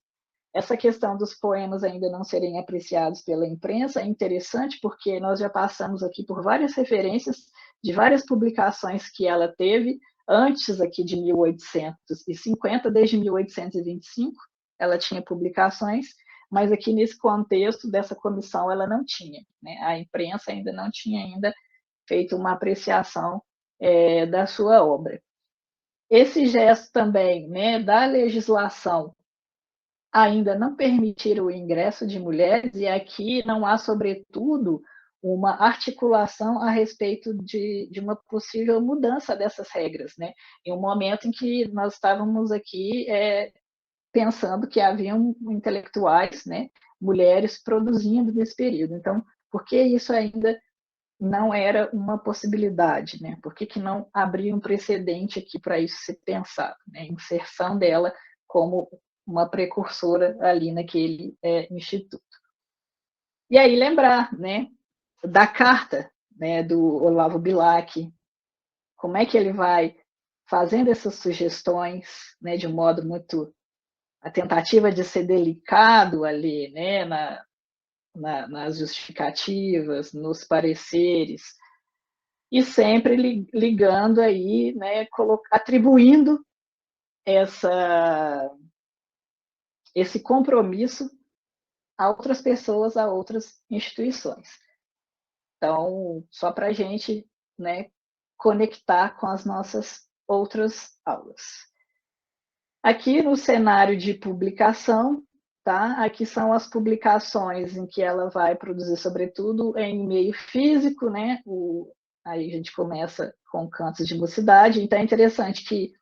Essa questão dos poemas ainda não serem apreciados pela imprensa é interessante, porque nós já passamos aqui por várias referências de várias publicações que ela teve antes aqui de 1850, desde 1825, ela tinha publicações, mas aqui nesse contexto dessa comissão ela não tinha, né? A imprensa ainda não tinha ainda feito uma apreciação da sua obra. Esse gesto também, né, da legislação ainda não permitir o ingresso de mulheres, e aqui não há, sobretudo, uma articulação a respeito de uma possível mudança dessas regras, né? Em um momento em que nós estávamos aqui pensando que haviam intelectuais, né, mulheres produzindo nesse período. Então, por que isso ainda não era uma possibilidade, né? Por que não abrir um precedente aqui para isso ser pensado, né? Inserção dela como uma precursora ali naquele instituto. E aí lembrar, né, da carta, né, do Olavo Bilac, como é que ele vai fazendo essas sugestões, né, de um modo muito a tentativa de ser delicado ali, né, nas justificativas, nos pareceres, e sempre ligando aí, né, atribuindo esse compromisso a outras pessoas, a outras instituições. Então, só para a gente, né, conectar com as nossas outras aulas. Aqui no cenário de publicação, tá? Aqui são as publicações em que ela vai produzir, sobretudo em meio físico, né? Aí a gente começa com Cantos de Mocidade. Então é interessante que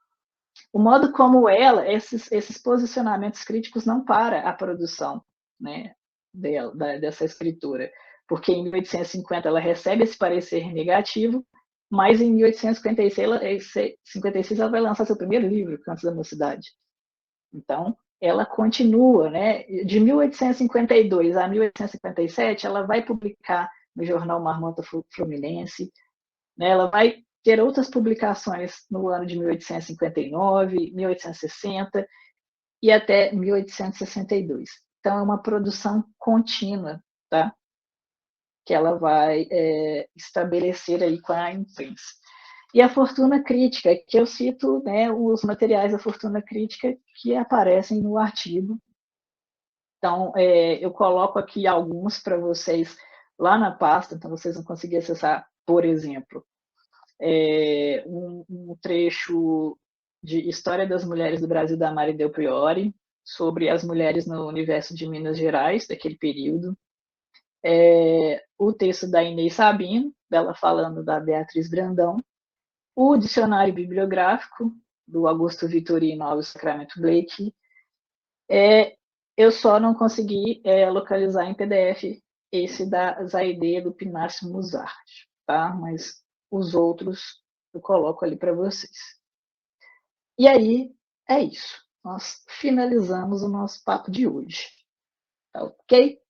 o modo como esses posicionamentos críticos não para a produção, né, dessa escritura, porque em 1850 ela recebe esse parecer negativo, mas em 1856 ela vai lançar seu primeiro livro, Cantos da Mocidade. Então, ela continua, né, de 1852 a 1857, ela vai publicar no jornal Marmota Fluminense, né, ela vai ter outras publicações no ano de 1859, 1860 e até 1862. Então, é uma produção contínua, tá? Que ela vai estabelecer aí com a imprensa. E a fortuna crítica, que eu cito, né, os materiais da fortuna crítica que aparecem no artigo. Então, eu coloco aqui alguns para vocês lá na pasta, então vocês vão conseguir acessar, por exemplo, um trecho de História das Mulheres do Brasil, da Mari Del Priore, sobre as mulheres no universo de Minas Gerais, daquele período. O texto da Inês Sabino, dela falando da Beatriz Brandão. O dicionário bibliográfico, do Augusto Vitorino Alves Sacramento Blake. Eu só não consegui localizar em PDF esse da Zaide do Pinárcio Musart, tá? Mas os outros eu coloco ali para vocês. E aí, é isso. Nós finalizamos o nosso papo de hoje. Tá ok?